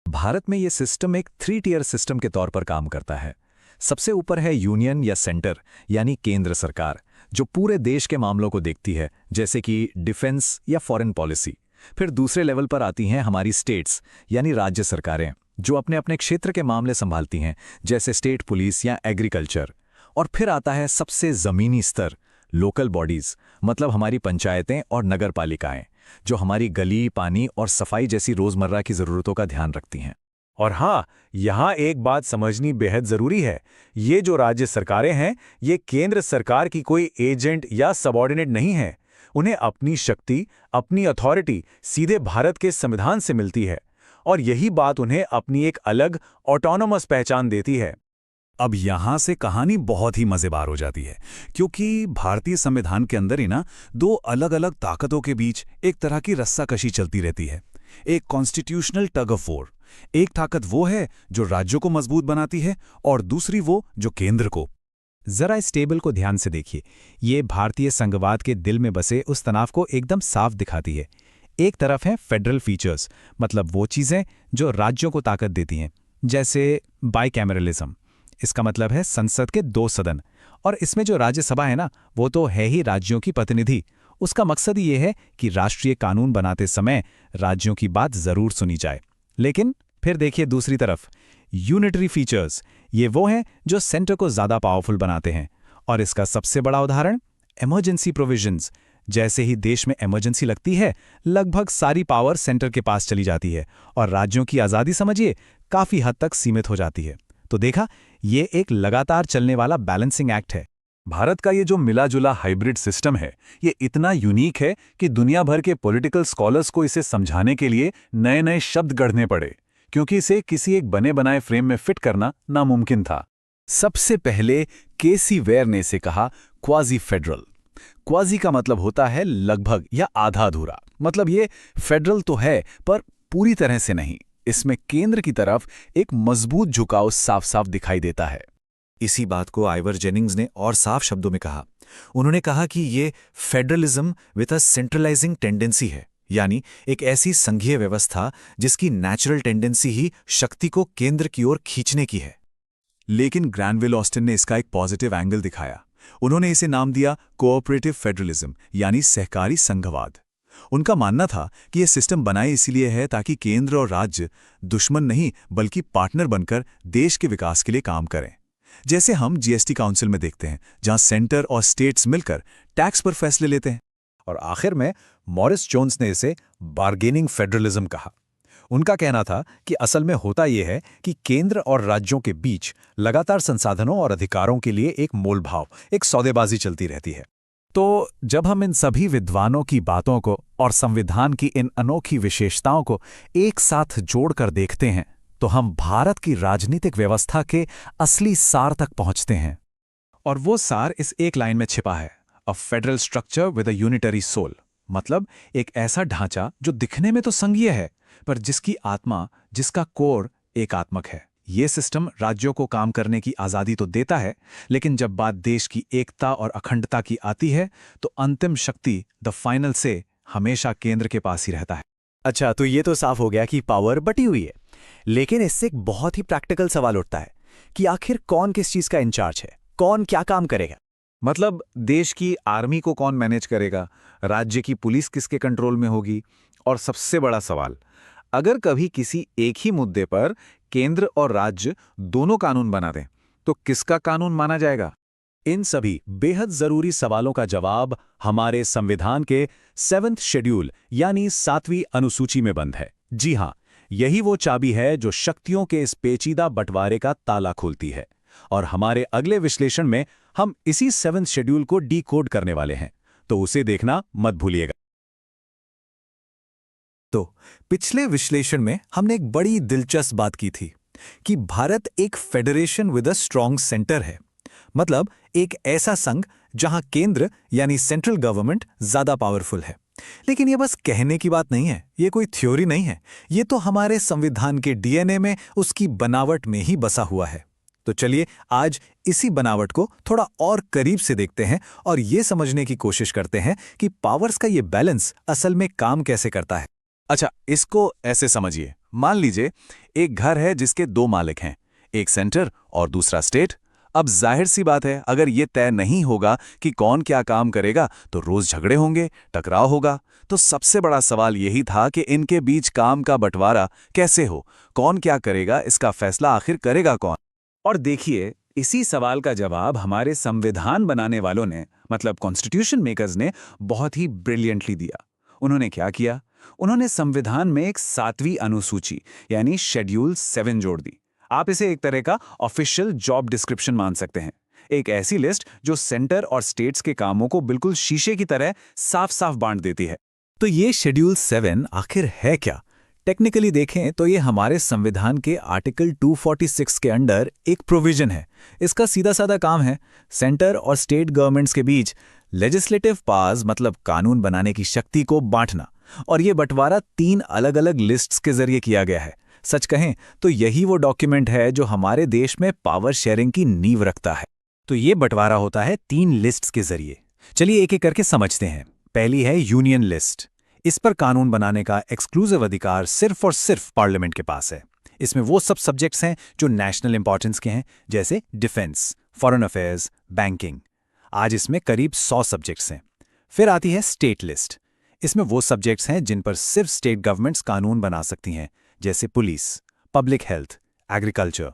S3: भारत में ये सिस्टम एक 3 टियर सिस्टम के तौर पर काम करता है। सबसे ऊपर है यूनियन या सेंटर यानी केंद्र सरकार, जो पूरे देश के मामलों को देखती है, जैसे कि डिफेंस या फॉरेन पॉलिसी। फिर दूसरे लेवल पर आती हैं हमारी स्टेट्स यानी राज्य सरकारें, जो अपने अपने क्षेत्र के मामले संभालती हैं, जैसे स्टेट पुलिस या एग्रीकल्चर। और फिर आता है सबसे जमीनी स्तर, लोकल बॉडीज, मतलब हमारी पंचायतें और नगर पालिकाएं, जो हमारी गली, पानी और सफाई जैसी रोजमर्रा की जरूरतों का ध्यान रखती हैं।
S1: और हाँ, यहाँ एक बात समझनी बेहद जरूरी है। ये जो राज्य सरकारें हैं, ये केंद्र सरकार की कोई एजेंट या सबऑर्डिनेट नहीं है। उन्हें अपनी शक्ति, अपनी अथॉरिटी सीधे भारत के संविधान से मिलती है, और यही बात उन्हें अपनी एक अलग ऑटोनोमस पहचान देती है।
S3: अब यहां से कहानी बहुत ही मजेदार हो जाती है, क्योंकि भारतीय संविधान के अंदर ही ना 2 अलग-अलग ताकतों के बीच एक तरह की रस्साकशी चलती रहती है। एक कॉन्स्टिट्यूशनल टग ऑफ वॉर। एक ताकत वो है जो राज्यों को मजबूत बनाती है और दूसरी वो जो केंद्र को। जरा इस टेबल को ध्यान से देखिए। ये भारतीय संघवाद के दिल में बसे उस तनाव को एकदम साफ दिखाती है। एक तरफ है फेडरल फीचर्स, मतलब वो चीजें जो राज्यों को ताकत देती हैं, जैसे बाइकैमरलिज्म। इसका मतलब है संसद के 2 सदन, और इसमें जो राज्यसभा है ना, वो तो है ही राज्यों की प्रतिनिधि। उसका मकसद ये है कि राष्ट्रीय कानून बनाते समय राज्यों की बात जरूर सुनी जाए। लेकिन फिर देखिए दूसरी तरफ, यूनिटरी फीचर्स। ये वो हैं जो सेंटर को ज्यादा पावरफुल बनाते हैं, और इसका सबसे बड़ा उदाहरण इमरजेंसी प्रोविजंस। जैसे ही देश में इमरजेंसी लगती है, लगभग सारी पावर सेंटर के पास चली जाती है, और राज्यों की आज़ादी समझिए काफ़ी हद तक सीमित हो जाती है। तो देखा, ये एक लगातार चलने वाला बैलेंसिंग एक्ट है।
S1: भारत का ये जो मिला जुला हाइब्रिड सिस्टम है, ये इतना यूनिक है कि दुनिया भर के पॉलिटिकल स्कॉलर्स को इसे समझाने के लिए नए नए शब्द गढ़ने पड़े, क्योंकि इसे किसी एक बने बनाए फ्रेम में फिट करना नामुमकिन था।
S3: सबसे पहले केसी वेयर ने इसे कहा क्वाजी फेडरल। क्वाजी का मतलब होता है लगभग या आधा अधूरा। मतलब ये फेडरल तो है, पर पूरी तरह से नहीं। इसमें केंद्र की तरफ एक मजबूत झुकाव साफ साफ दिखाई देता है।
S2: इसी बात को आइवर जेनिंग्स ने और साफ शब्दों में कहा। उन्होंने कहा कि ये federalism with a centralising tendency है, यानी एक ऐसी संघीय व्यवस्था जिसकी नेचुरल टेंडेंसी ही शक्ति को केंद्र की ओर खींचने की है।
S1: लेकिन ग्रैनविल ऑस्टिन ने इसका एक पॉजिटिव एंगल दिखाया। उन्होंने इसे नाम दिया कोऑपरेटिव फेडरलिज्म, यानी सहकारी संघवाद। उनका मानना था कि यह सिस्टम बनाए इसीलिए है ताकि केंद्र और राज्य दुश्मन नहीं बल्कि पार्टनर बनकर देश के विकास के लिए काम करें। जैसे हम जीएसटी काउंसिल में देखते हैं, जहां सेंटर और स्टेट्स मिलकर टैक्स पर फैसले लेते हैं।
S3: और आखिर में मॉरिस जोन्स ने इसे बार्गेनिंग फेडरलिज्म कहा। उनका कहना था कि असल में होता यह है कि केंद्र और राज्यों के बीच लगातार संसाधनों और अधिकारों के लिए एक मोलभाव, एक सौदेबाजी चलती रहती है। तो जब हम इन सभी विद्वानों की बातों को और संविधान की इन अनोखी विशेषताओं को एक साथ जोड़कर देखते हैं, तो हम भारत की राजनीतिक व्यवस्था के असली सार तक पहुंचते हैं।
S1: और वो सार इस एक लाइन में छिपा है, a federal structure with a unitary soul. मतलब एक ऐसा ढांचा जो दिखने में तो संघीय है, पर जिसकी आत्मा, जिसका कोर एकात्मक है। ये सिस्टम राज्यों को काम करने की आज़ादी तो देता है, लेकिन जब बात देश की एकता और अखंडता की आती है, तो अंतिम शक्ति, द फाइनल से, हमेशा केंद्र के पास ही रहता है।
S3: अच्छा, तो ये तो साफ हो गया कि पावर बटी हुई है, लेकिन इससे एक बहुत ही प्रैक्टिकल सवाल उठता है कि आखिर कौन किस चीज का इंचार्ज है, कौन क्या काम करेगा।
S2: मतलब देश की आर्मी को कौन मैनेज करेगा, राज्य की पुलिस किसके कंट्रोल में होगी, और सबसे बड़ा सवाल, अगर कभी किसी एक ही मुद्दे पर केंद्र और राज्य दोनों कानून बना दें, तो किसका कानून माना जाएगा?
S3: इन सभी बेहद जरूरी सवालों का जवाब हमारे संविधान के 7वें शेड्यूल यानी 7वीं अनुसूची में बंद है। जी हां, यही वो चाबी है जो शक्तियों के इस पेचीदा बंटवारे का ताला खोलती है। और हमारे अगले विश्लेषण में हम इसी 7वें शेड्यूल को डीकोड करने वाले हैं, तो उसे देखना मत भूलिएगा। तो पिछले विश्लेषण में हमने एक बड़ी दिलचस्प बात की थी कि भारत एक federation with a strong centre है। मतलब एक ऐसा संघ जहां केंद्र यानी सेंट्रल गवर्नमेंट ज्यादा पावरफुल है। लेकिन ये बस कहने की बात नहीं है, ये कोई थ्योरी नहीं है, ये तो हमारे संविधान के डीएनए में, उसकी बनावट में ही बसा हुआ है। तो चलिए आज इसी बनावट को थोड़ा और करीब से देखते हैं और ये समझने की कोशिश करते हैं कि पावर्स का ये बैलेंस असल में काम कैसे करता है।
S1: अच्छा, इसको ऐसे समझिए। मान लीजिए एक घर है जिसके 2 मालिक हैं, एक सेंटर और दूसरा स्टेट। अब जाहिर सी बात है, अगर ये तय नहीं होगा कि कौन क्या काम करेगा तो रोज झगड़े होंगे, टकराव होगा। तो सबसे बड़ा सवाल यही था कि इनके बीच काम का बंटवारा कैसे हो, कौन क्या करेगा, इसका फैसला आखिर करेगा कौन।
S2: और देखिए, इसी सवाल का जवाब हमारे संविधान बनाने वालों ने, मतलब कॉन्स्टिट्यूशन मेकर्स ने, बहुत ही ब्रिलियंटली दिया। उन्होंने क्या किया? उन्होंने संविधान में एक 7वीं अनुसूची यानी शेड्यूल 7 जोड़ दी। आप इसे एक तरह का ऑफिशियल जॉब डिस्क्रिप्शन मान सकते हैं। एक ऐसी लिस्ट जो सेंटर और स्टेट्स के कामों को बिल्कुल शीशे की तरह साफ साफ बांट देती है।
S3: तो ये शेड्यूल 7 आखिर है क्या? टेक्निकली देखें तो ये हमारे संविधान के आर्टिकल 246 के अंडर एक प्रोविजन है। इसका सीधा साधा काम है सेंटर और स्टेट गवर्नमेंट्स के बीच लेजिस्लेटिव पावर्स मतलब कानून बनाने की शक्ति को बांटना। और ये बंटवारा 3 अलग अलग लिस्ट्स के जरिए किया गया है। सच कहें तो यही वो डॉक्यूमेंट है जो हमारे देश में पावर शेयरिंग की नींव रखता है। तो ये बंटवारा होता है 3 लिस्ट्स के जरिए। चलिए एक एक करके समझते हैं। पहली है यूनियन लिस्ट। इस पर कानून बनाने का एक्सक्लूसिव अधिकार सिर्फ और सिर्फ पार्लियामेंट के पास है। इसमें वो सब सब्जेक्ट्स हैं जो नेशनल इंपॉर्टेंस के हैं, जैसे डिफेंस, फॉरेन अफेयर्स, बैंकिंग। आज इसमें करीब 100 सब्जेक्ट्स हैं। फिर आती है स्टेट लिस्ट। इसमें वो सब्जेक्ट्स हैं जिन पर सिर्फ स्टेट गवर्नमेंट्स कानून बना सकती हैं, जैसे पुलिस, पब्लिक हेल्थ, एग्रीकल्चर।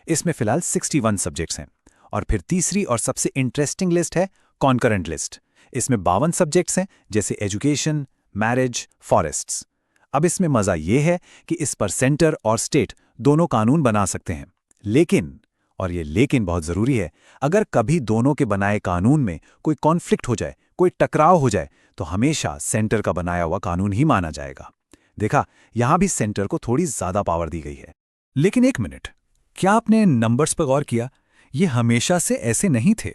S3: इसमें फिलहाल 61 सब्जेक्ट्स हैं। और फिर तीसरी और सबसे इंटरेस्टिंग लिस्ट है कॉन्करेंट लिस्ट। इसमें 52 सब्जेक्ट्स हैं, जैसे एजुकेशन, मैरिज, फॉरेस्ट्स। अब इसमें मजा ये है कि इस पर सेंटर और स्टेट दोनों कानून बना सकते हैं। लेकिन, और ये लेकिन बहुत जरूरी है, अगर कभी दोनों के बनाए कानून में कोई कॉन्फ्लिक्ट हो जाए, कोई टकराव हो जाए, तो हमेशा सेंटर का बनाया हुआ कानून ही माना जाएगा। देखा, यहां भी सेंटर को थोड़ी ज्यादा पावर दी गई है। लेकिन एक मिनट, क्या आपने नंबर्स पर गौर किया? ये हमेशा से ऐसे नहीं थे।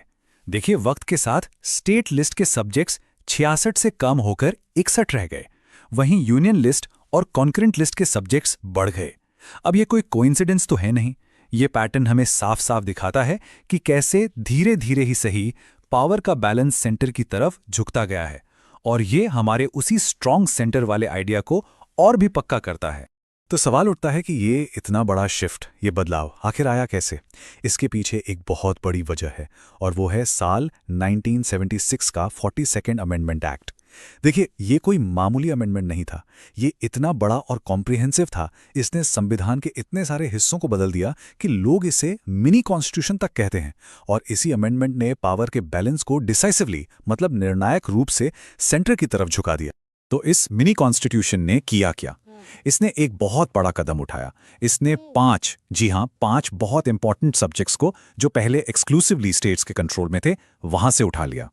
S3: देखिए, वक्त के साथ स्टेट लिस्ट के सब्जेक्ट्स 66 से कम होकर 61 रह गए। वहीं यूनियन लिस्ट और कॉन्करेंट लिस्ट के सब्जेक्ट्स बढ़ गए। अब ये कोई कोइंसिडेंस तो है नहीं। ये पैटर्न हमें साफ साफ दिखाता है कि कैसे धीरे धीरे ही सही पावर का बैलेंस सेंटर की तरफ झुकता गया है। और ये हमारे उसी स्ट्रॉन्ग सेंटर वाले आइडिया को और भी पक्का करता है। तो सवाल उठता है कि ये इतना बड़ा शिफ्ट, ये बदलाव आखिर आया कैसे? इसके पीछे एक बहुत बड़ी वजह है, और वो है साल 1976 का 42nd अमेंडमेंट एक्ट। देखिए, ये कोई मामूली अमेंडमेंट नहीं था। ये इतना बड़ा और कॉम्प्रिहेंसिव था, इसने संविधान के इतने सारे हिस्सों को बदल दिया कि लोग इसे मिनी कॉन्स्टिट्यूशन तक कहते हैं। और इसी अमेंडमेंट ने पावर के बैलेंस को डिसाइसिवली, मतलब निर्णायक रूप से सेंटर की तरफ झुका दिया। तो इस मिनी कॉन्स्टिट्यूशन ने किया क्या? इसने एक बहुत बड़ा कदम उठाया। इसने 5, जी हां, 5 बहुत इंपॉर्टेंट सब्जेक्ट्स को, जो पहले एक्सक्लूसिवली स्टेट्स के कंट्रोल में थे, वहां से उठा लिया।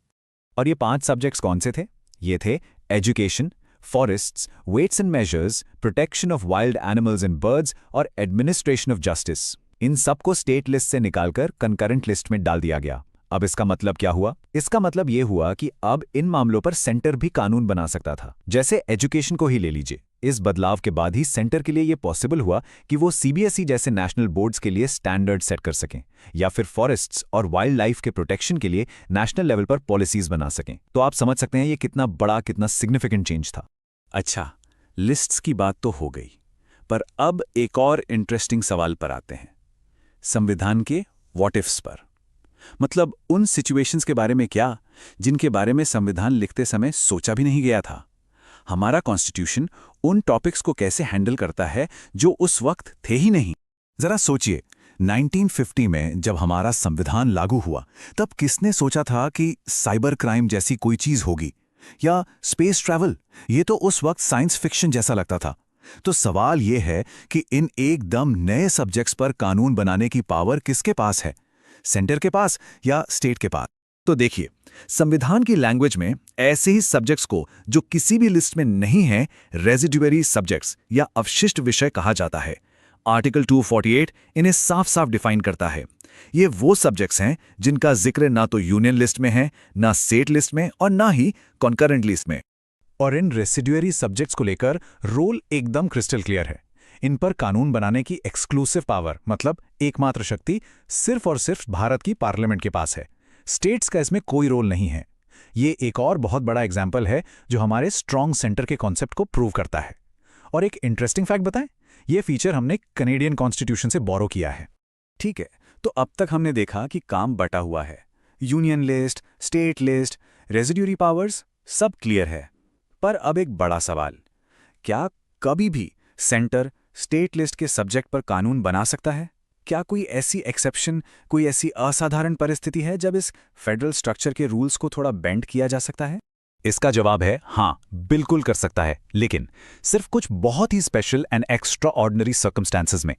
S3: और ये 5 सब्जेक्ट्स कौन से थे? ये थे education, forests, weights and measures, protection of wild animals and birds और एडमिनिस्ट्रेशन ऑफ जस्टिस। इन सबको स्टेट लिस्ट से निकालकर कंकरेंट लिस्ट में डाल दिया गया। अब इसका मतलब क्या हुआ? इसका मतलब ये हुआ कि अब इन मामलों पर सेंटर भी कानून बना सकता था। जैसे एजुकेशन को ही ले लीजिए। इस बदलाव के बाद ही सेंटर के लिए ये पॉसिबल हुआ कि वो सीबीएसई जैसे नेशनल बोर्ड्स के लिए स्टैंडर्ड सेट कर सकें, या फिर फॉरेस्ट्स और वाइल्ड लाइफ के प्रोटेक्शन के लिए नेशनल लेवल पर पॉलिसीज बना सकें। तो आप समझ सकते हैं ये कितना बड़ा, कितना सिग्निफिकेंट चेंज था। अच्छा, लिस्ट्स की बात तो हो गई, पर अब एक और इंटरेस्टिंग सवाल पर आते हैं, संविधान के व्हाट इफ्स पर। मतलब उन सिचुएशंस के बारे में क्या, जिनके बारे में संविधान लिखते समय सोचा भी नहीं गया था। हमारा कॉन्स्टिट्यूशन उन टॉपिक्स को कैसे हैंडल करता है जो उस वक्त थे ही नहीं। जरा सोचिए, 1950 में जब हमारा संविधान लागू हुआ, तब किसने सोचा था कि साइबर क्राइम जैसी कोई चीज होगी, या स्पेस ट्रैवल? ये तो उस वक्त साइंस फिक्शन जैसा लगता था। तो सवाल यह है कि इन एकदम नए सब्जेक्ट्स पर कानून बनाने की पावर किसके पास है, सेंटर के पास या स्टेट के पास? तो देखिए, संविधान की लैंग्वेज में ऐसे ही सब्जेक्ट्स को जो किसी भी लिस्ट में नहीं है, रेजिडुअरी सब्जेक्ट्स या अवशिष्ट विषय कहा जाता है। आर्टिकल 248 इन्हें साफ साफ डिफाइन करता है। ये वो सब्जेक्ट्स हैं जिनका जिक्र ना तो यूनियन लिस्ट में है, ना स्टेट लिस्ट में, और ना ही कॉन्करेंट लिस्ट में। और इन रेसिडुअरी सब्जेक्ट्स को लेकर रोल एकदम क्रिस्टल क्लियर है।
S1: इन पर कानून बनाने की एक्सक्लूसिव पावर, मतलब एकमात्र शक्ति, सिर्फ और सिर्फ भारत की पार्लियामेंट के पास है। स्टेट्स का इसमें कोई रोल नहीं है। ये एक और बहुत बड़ा एग्जाम्पल है जो हमारे स्ट्रॉन्ग सेंटर के कॉन्सेप्ट को प्रूव करता है। और एक इंटरेस्टिंग फैक्ट बताएं, ये फीचर हमने कनेडियन कॉन्स्टिट्यूशन से बोरो किया है।
S3: ठीक है, तो अब तक हमने देखा कि काम बटा हुआ है। Union list, state list, residuary powers, सब क्लियर है। पर अब एक बड़ा सवाल, क्या कभी भी सेंटर स्टेट लिस्ट के सब्जेक्ट पर कानून बना सकता है? क्या कोई ऐसी एक्सेप्शन, कोई ऐसी असाधारण परिस्थिति है जब इस फेडरल स्ट्रक्चर के रूल्स को थोड़ा बेंड किया जा सकता है? इसका जवाब है हाँ, बिल्कुल कर सकता है, लेकिन सिर्फ कुछ बहुत ही special and extraordinary circumstances में।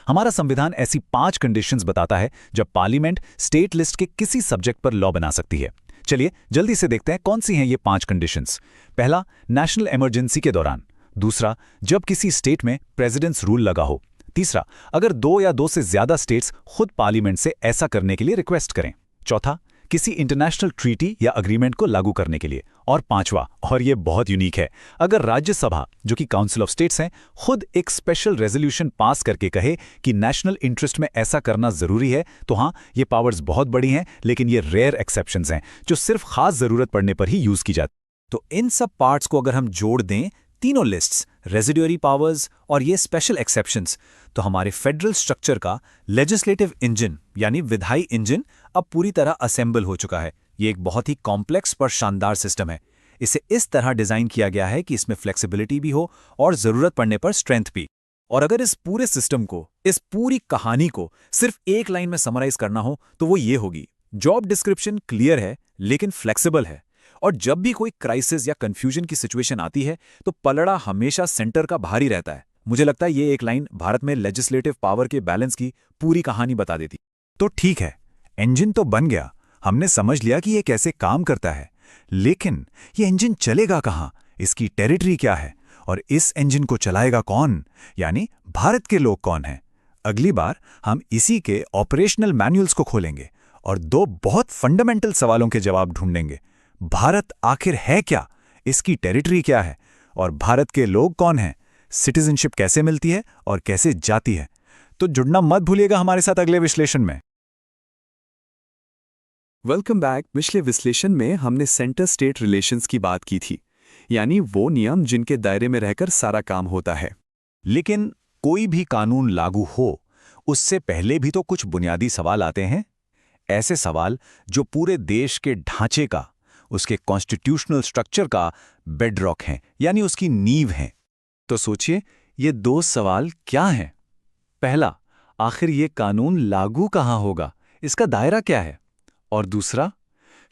S3: हमारा संविधान ऐसी 5 कंडीशंस बताता है जब पार्लियामेंट स्टेट लिस्ट के किसी सब्जेक्ट पर लॉ बना सकती है। चलिए जल्दी से देखते हैं कौन सी हैं ये 5 कंडीशंस। पहला, नेशनल इमरजेंसी के दौरान। दूसरा, जब किसी स्टेट में प्रेसिडेंट्स रूल लगा हो। तीसरा, अगर 2 या 2 से ज्यादा स्टेट्स खुद पार्लियामेंट से ऐसा करने के लिए रिक्वेस्ट करें। चौथा, किसी इंटरनेशनल ट्रीटी या अग्रीमेंट को लागू करने के लिए। और पांचवा, और ये बहुत यूनिक है, अगर राज्यसभा, जो कि काउंसिल ऑफ स्टेट्स हैं, खुद एक स्पेशल रेजोल्यूशन पास करके कहे कि नेशनल इंटरेस्ट में ऐसा करना जरूरी है, तो हाँ, ये पावर्स बहुत बड़ी हैं, लेकिन ये रेयर एक्सेप्शंस हैं जो सिर्फ खास जरूरत पड़ने पर ही यूज की जाती। तो इन सब पार्ट्स को अगर हम जोड़ दें, तीनों लिस्ट्स, रेजिड्यूरी पावर्स और ये स्पेशल एक्सेप्शंस, तो हमारे फेडरल स्ट्रक्चर का लेजिस्लेटिव इंजन यानी विधायी इंजन अब पूरी तरह असेंबल हो चुका है। ये एक बहुत ही कॉम्प्लेक्स पर शानदार सिस्टम है। इसे इस तरह डिजाइन किया गया है कि इसमें फ्लेक्सिबिलिटी भी हो और जरूरत पड़ने पर स्ट्रेंथ भी। और अगर इस पूरे सिस्टम को, इस पूरी कहानी को सिर्फ एक लाइन में समराइज करना हो तो वो ये होगी, जॉब डिस्क्रिप्शन क्लियर है लेकिन फ्लेक्सिबल है, और जब भी कोई क्राइसिस या कंफ्यूजन की सिचुएशन आती है तो पलड़ा हमेशा सेंटर का भारी रहता है। मुझे लगता है ये एक लाइन भारत में लेजिस्लेटिव पावर के बैलेंस की पूरी कहानी बता देती।
S1: तो ठीक है, इंजन तो बन गया, हमने समझ लिया कि ये कैसे काम करता है, लेकिन ये इंजन चलेगा कहाँ, इसकी टेरिटरी क्या है, और इस इंजन को चलाएगा कौन, यानी भारत के लोग कौन हैं? अगली बार हम इसी के ऑपरेशनल मैनुअल्स को खोलेंगे और 2 बहुत फंडामेंटल सवालों के जवाब ढूंढेंगे। भारत आखिर है क्या, इसकी टेरिटरी क्या है, और भारत के लोग कौन हैं, सिटीजनशिप कैसे मिलती है और कैसे जाती है। तो जुड़ना मत भूलिएगा हमारे साथ अगले विश्लेषण में।
S6: Welcome back. पिछले विश्लेषण में हमने सेंटर स्टेट रिलेशंस की बात की थी, यानी वो नियम जिनके दायरे में रहकर सारा काम होता है।
S1: लेकिन कोई भी कानून लागू हो, उससे पहले भी तो कुछ बुनियादी सवाल आते हैं। ऐसे सवाल जो पूरे देश के ढांचे का, उसके कॉन्स्टिट्यूशनल स्ट्रक्चर का बेडरॉक हैं, यानी उसकी नींव हैं।
S3: तो सोचिए, ये 2 सवाल क्या हैं? पहला, आखिर ये कानून लागू कहाँ होगा, इसका दायरा क्या है? और दूसरा,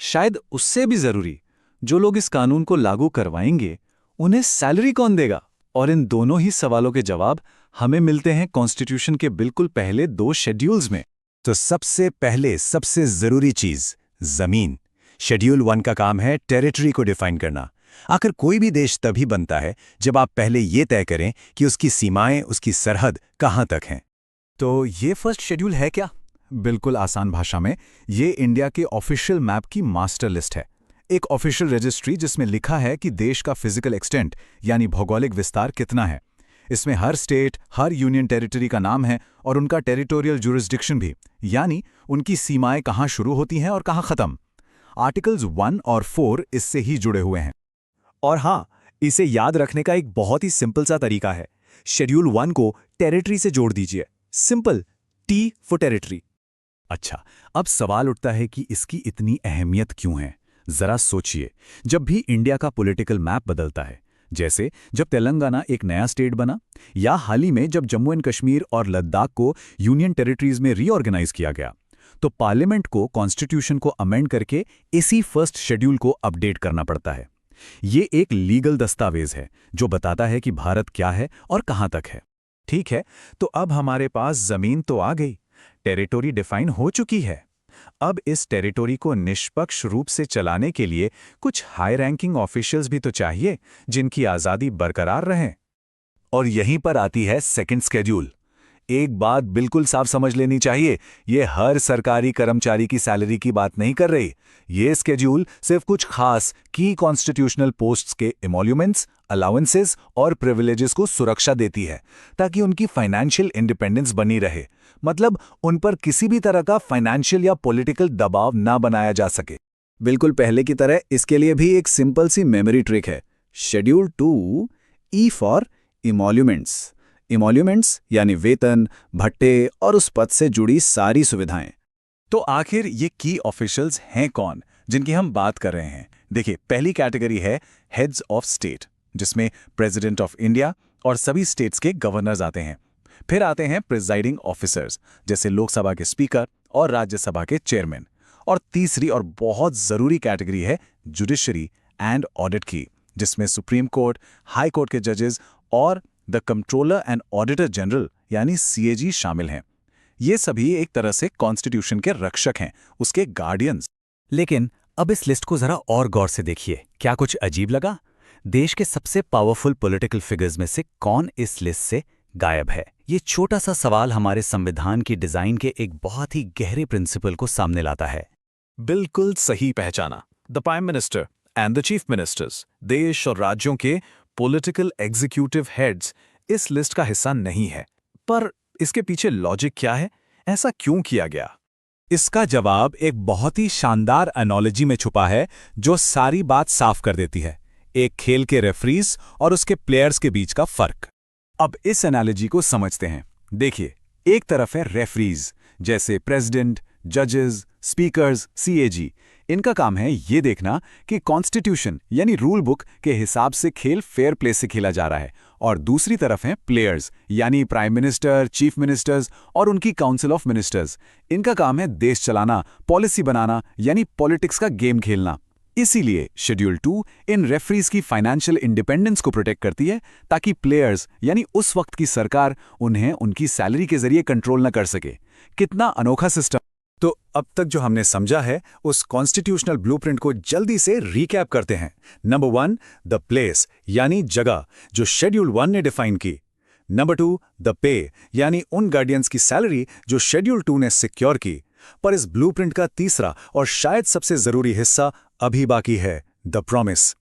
S3: शायद उससे भी जरूरी, जो लोग इस कानून को लागू करवाएंगे उन्हें सैलरी कौन देगा? और इन दोनों ही सवालों के जवाब हमें मिलते हैं कॉन्स्टिट्यूशन के बिल्कुल पहले 2 शेड्यूल्स में।
S1: तो सबसे पहले सबसे जरूरी चीज, जमीन। शेड्यूल 1 का काम है टेरिटरी को डिफाइन करना। आखिर कोई भी देश तभी बनता है जब आप पहले ये तय करें कि उसकी सीमाएं, उसकी सरहद कहां तक हैं। तो ये फर्स्ट शेड्यूल है क्या? बिल्कुल आसान भाषा में, ये इंडिया के ऑफिशियल मैप की मास्टर लिस्ट है। एक ऑफिशियल रजिस्ट्री जिसमें लिखा है कि देश का फिजिकल एक्सटेंट यानी भौगोलिक विस्तार कितना है। इसमें हर स्टेट, हर यूनियन टेरिटरी का नाम है और उनका टेरिटोरियल जुरिस्डिक्शन भी, यानी उनकी सीमाएं कहां शुरू होती हैं और कहां खत्म। आर्टिकल्स 1 और 4 इससे ही जुड़े हुए हैं।
S3: और हाँ, इसे याद रखने का एक बहुत ही सिंपल सा तरीका है। शेड्यूल 1 को टेरिटरी से जोड़ दीजिए। Simple, T for territory.
S1: अच्छा, अब सवाल उठता है कि इसकी इतनी अहमियत क्यों है? जरा सोचिए, जब भी इंडिया का पॉलिटिकल मैप बदलता है, जैसे जब तेलंगाना एक नया स्टेट बना, या हाल ही में जब जम्मू एंड कश्मीर और लद्दाख को यूनियन टेरिटरीज में रीऑर्गेनाइज किया गया, तो पार्लियामेंट को कॉन्स्टिट्यूशन को अमेंड करके इसी फर्स्ट शेड्यूल को अपडेट करना पड़ता है। ये एक लीगल दस्तावेज है जो बताता है कि भारत क्या है और कहां तक है। ठीक है, तो अब हमारे पास जमीन तो आ गई, टेरिटोरी डिफाइन हो चुकी है। अब इस टेरिटोरी को निष्पक्ष रूप से चलाने के लिए कुछ हाई रैंकिंग ऑफिशियल्स भी तो चाहिए जिनकी आज़ादी बरकरार रहे। और यहीं पर आती है सेकंड शेड्यूल।
S2: एक बात बिल्कुल साफ समझ लेनी चाहिए, ये हर सरकारी कर्मचारी की सैलरी की बात नहीं कर रही। ये स्केड्यूल सिर्फ कुछ खास की कॉन्स्टिट्यूशनल पोस्ट्स के एमोल्यूमेंट्स, अलाउंसेस और प्रिविलेजेस को सुरक्षा देती है, ताकि उनकी फाइनेंशियल इंडिपेंडेंस बनी रहे। मतलब उन पर किसी भी तरह का फाइनेंशियल या पॉलिटिकल दबाव ना बनाया जा सके।
S3: बिल्कुल पहले की तरह इसके लिए भी एक सिंपल सी मेमोरी ट्रिक है। Schedule 2 E for emoluments. Emoluments यानी वेतन, भत्ते और उस पद से जुड़ी सारी सुविधाएं।
S2: तो आखिर ये की ऑफिशियल्स हैं कौन जिनकी हम बात कर रहे हैं? देखिए, पहली कैटेगरी है हेड्स ऑफ स्टेट, जिसमें प्रेसिडेंट ऑफ इंडिया और सभी स्टेट्स के गवर्नर्स आते हैं। फिर आते हैं प्रिजाइडिंग ऑफिसर्स, जैसे लोकसभा के स्पीकर और राज्यसभा के चेयरमैन। और तीसरी और बहुत जरूरी कैटेगरी है जुडिशरी एंड ऑडिट की, जिसमें सुप्रीम कोर्ट, हाई कोर्ट के जजेस और the controller and auditor general यानी सीएजी शामिल हैं। ये सभी एक तरह से कॉन्स्टिट्यूशन के रक्षक हैं, उसके गार्डियंस।
S3: लेकिन अब इस लिस्ट को जरा और गौर से देखिए। क्या कुछ अजीब लगा? देश के सबसे पावरफुल पॉलिटिकल फिगर्स में से कौन इस लिस्ट से गायब है? ये छोटा सा सवाल हमारे संविधान की डिजाइन के एक बहुत ही गहरे प्रिंसिपल को सामने लाता है।
S6: बिल्कुल सही पहचाना। The prime minister and the chief ministers, देश और राज्यों के पॉलिटिकल एग्जीक्यूटिव हेड्स इस लिस्ट का हिस्सा नहीं है। पर इसके पीछे लॉजिक क्या है? ऐसा क्यों किया गया?
S2: इसका जवाब एक बहुत ही शानदार एनोलॉजी में छुपा है, जो सारी बात साफ कर देती है। एक खेल के रेफरीज और उसके प्लेयर्स के बीच का फर्क। अब इस एनालॉजी को समझते हैं। देखिए, एक तरफ है रेफरीज, जैसे प्रेसिडेंट, जजेस, स्पीकर्स, सीएजी। इनका काम है ये देखना कि कॉन्स्टिट्यूशन यानी रूल बुक के हिसाब से खेल फेयर प्ले से खेला जा रहा है। और दूसरी तरफ हैं प्लेयर्स, यानी प्राइम मिनिस्टर, चीफ मिनिस्टर्स और उनकी काउंसिल ऑफ मिनिस्टर्स। इनका काम है देश चलाना, पॉलिसी बनाना, यानी पॉलिटिक्स का गेम खेलना। इसीलिए शेड्यूल 2 इन रेफरीज की फाइनेंशियल इंडिपेंडेंस को प्रोटेक्ट करती है, ताकि प्लेयर्स यानी उस वक्त की सरकार उन्हें उनकी सैलरी के जरिए कंट्रोल न कर सके। कितना अनोखा सिस्टम। तो अब तक जो हमने समझा है, उस कॉन्स्टिट्यूशनल ब्लूप्रिंट को जल्दी से रिकैप करते हैं। नंबर 1, द प्लेस यानी जगह, जो शेड्यूल 1 ने डिफाइन की। नंबर 2, द पे यानी उन गार्डियंस की सैलरी जो शेड्यूल 2 ने सिक्योर की। पर इस ब्लूप्रिंट का तीसरा और शायद सबसे जरूरी हिस्सा अभी बाकी है, द प्रॉमिस।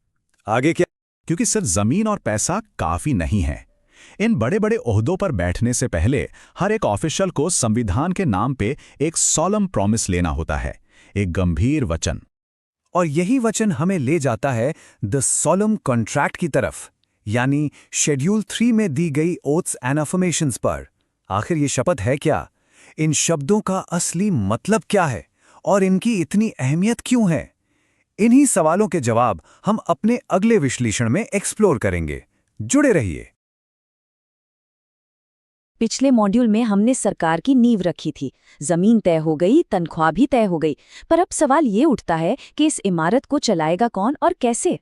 S2: आगे क्या? क्योंकि सिर्फ जमीन और पैसा काफी नहीं है। इन बड़े बड़े ओहदों पर बैठने से पहले हर एक ऑफिशियल को संविधान के नाम पे एक सॉलम प्रॉमिस लेना होता है, एक गंभीर वचन।
S3: और यही वचन हमें ले जाता है द सॉलम कॉन्ट्रैक्ट की तरफ, यानी शेड्यूल 3 में दी गई ओथ्स एंड अफर्मेशंस पर। आखिर ये शपथ है क्या? इन शब्दों का असली मतलब क्या है और इनकी इतनी अहमियत क्यों है? इन्हीं सवालों के जवाब हम अपने अगले विश्लेषण में एक्सप्लोर करेंगे। जुड़े रहिए।
S5: पिछले मॉड्यूल में हमने सरकार की नींव रखी थी, जमीन तय हो गई, तनख्वाह भी तय हो गई। पर अब सवाल ये उठता है कि इस इमारत को चलाएगा कौन और कैसे?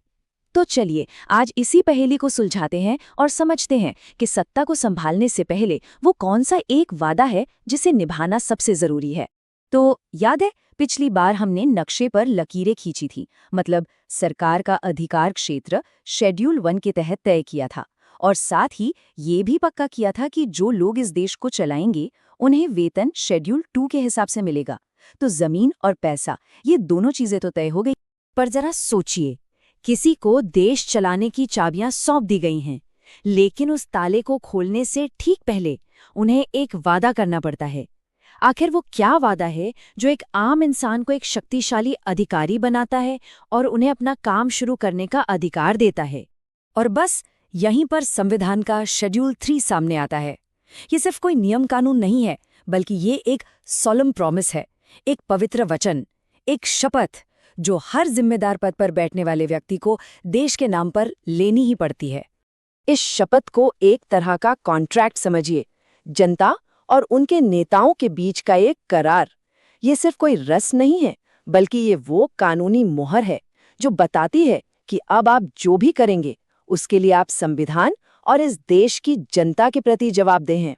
S5: तो चलिए आज इसी पहेली को सुलझाते हैं और समझते हैं कि सत्ता को संभालने से पहले वो कौन सा एक वादा है जिसे निभाना सबसे जरूरी है। तो याद है, पिछली बार हमने नक्शे पर लकीरें खींची थी, मतलब सरकार का अधिकार क्षेत्र शेड्यूल 1 के तहत तय किया था, और साथ ही ये भी पक्का किया था कि जो लोग इस देश को चलाएंगे उन्हें वेतन शेड्यूल 2 के हिसाब से मिलेगा। तो जमीन और पैसा, ये दोनों चीजें तो तय हो गई। पर जरा सोचिए, किसी को देश चलाने की चाबियां सौंप दी गई हैं, लेकिन उस ताले को खोलने से ठीक पहले उन्हें एक वादा करना पड़ता है। आखिर वो क्या वादा है जो एक आम इंसान को एक शक्तिशाली अधिकारी बनाता है और उन्हें अपना काम शुरू करने का अधिकार देता है? और बस यहीं पर संविधान का शेड्यूल 3 सामने आता है। ये सिर्फ कोई नियम कानून नहीं है, बल्कि ये एक सॉलम प्रॉमिस है, एक पवित्र वचन, एक शपथ जो हर जिम्मेदार पद पर बैठने वाले व्यक्ति को देश के नाम पर लेनी ही पड़ती है। इस शपथ को एक तरह का कॉन्ट्रैक्ट समझिए, जनता और उनके नेताओं के बीच का एक करार। ये सिर्फ कोई रस्म नहीं है, बल्कि ये वो कानूनी मुहर है जो बताती है कि अब आप जो भी करेंगे उसके लिए आप संविधान और इस देश की जनता के प्रति जवाबदेह हैं।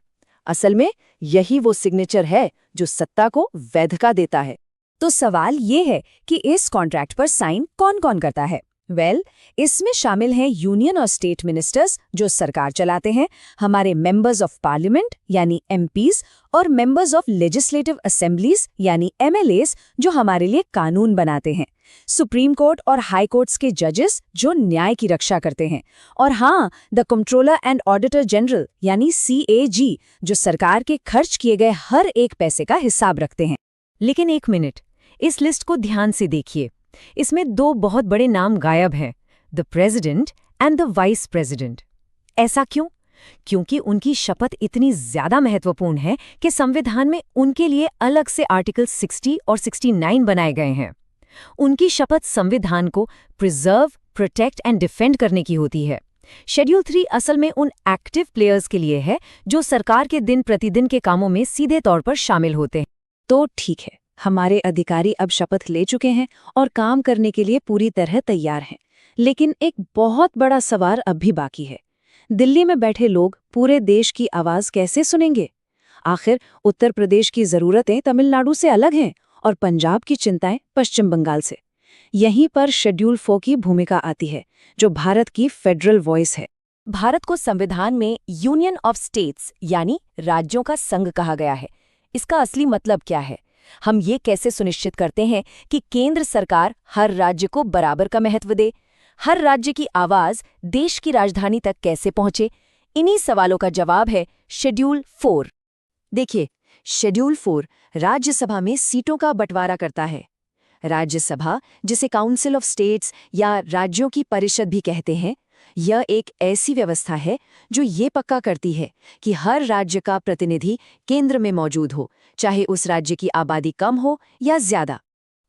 S5: असल में यही वो सिग्नेचर है जो सत्ता को वैधता देता है। तो सवाल ये है कि इस कॉन्ट्रैक्ट पर साइन कौन कौन करता है? इसमें शामिल हैं यूनियन और स्टेट मिनिस्टर्स जो सरकार चलाते हैं, हमारे मेंबर्स ऑफ पार्लियामेंट यानी एमपीज और मेंबर्स ऑफ लेजिस्लेटिव असेंबलीज यानी एमएलएस जो हमारे लिए कानून बनाते हैं, सुप्रीम कोर्ट और हाई कोर्ट्स के जजेस जो न्याय की रक्षा करते हैं, और हाँ, the controller and auditor general यानी CAG जो सरकार के खर्च किए गए हर एक पैसे का हिसाब रखते हैं।
S4: लेकिन एक मिनट, इस लिस्ट को ध्यान से देखिए। इसमें दो बहुत बड़े नाम गायब हैं, the president and the vice president. ऐसा क्यों? क्योंकि उनकी शपथ इतनी ज्यादा महत्वपूर्ण है कि संविधान में उनके लिए अलग से आर्टिकल 60 और 69 बनाए गए हैं। उनकी शपथ संविधान को प्रिजर्व, प्रोटेक्ट एंड डिफेंड करने की होती है। शेड्यूल 3 असल में उन एक्टिव प्लेयर्स के लिए है जो सरकार के दिन प्रतिदिन के कामों में सीधे तौर पर शामिल होते हैं।
S5: तो ठीक है, हमारे अधिकारी अब शपथ ले चुके हैं और काम करने के लिए पूरी तरह तैयार हैं। लेकिन एक बहुत बड़ा सवाल अब भी बाकी है। दिल्ली में बैठे लोग पूरे देश की आवाज कैसे सुनेंगे? आखिर उत्तर प्रदेश की जरूरतें तमिलनाडु से अलग हैं और पंजाब की चिंताएं पश्चिम बंगाल से। यहीं पर शेड्यूल 4 की भूमिका आती है, जो भारत की फेडरल वॉइस है।
S4: भारत को संविधान में यूनियन ऑफ स्टेट्स यानी राज्यों का संघ कहा गया है। इसका असली मतलब क्या है? हम ये कैसे सुनिश्चित करते हैं कि केंद्र सरकार हर राज्य को बराबर का महत्व दे? हर राज्य की आवाज देश की राजधानी तक कैसे पहुंचे? इन्हीं सवालों का जवाब है शेड्यूल 4।
S5: देखिए, शेड्यूल 4 राज्यसभा में सीटों का बंटवारा करता है। राज्यसभा, जिसे काउंसिल ऑफ स्टेट्स या राज्यों की परिषद भी कहते हैं, यह एक ऐसी व्यवस्था है जो ये पक्का करती है कि हर राज्य का प्रतिनिधि केंद्र में मौजूद हो, चाहे उस राज्य की आबादी कम हो या ज्यादा।